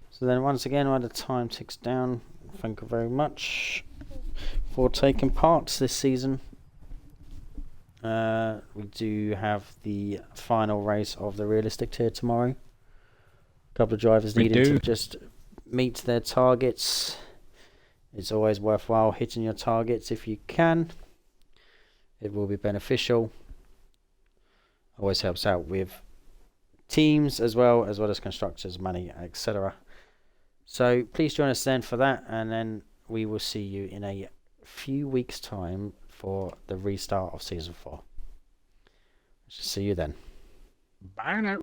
Speaker 2: So then once again, while the time ticks down, thank you very much for taking part this season. We do have the final race of the realistic tier tomorrow. A couple of drivers needing to just meet their targets. It's always worthwhile hitting your targets if you can. It will be beneficial. Always helps out with teams as well as constructors, money, etc. So please join us then for that, and then we will see you in a few weeks' time for the restart of Season 4. See you then.
Speaker 3: Bye now.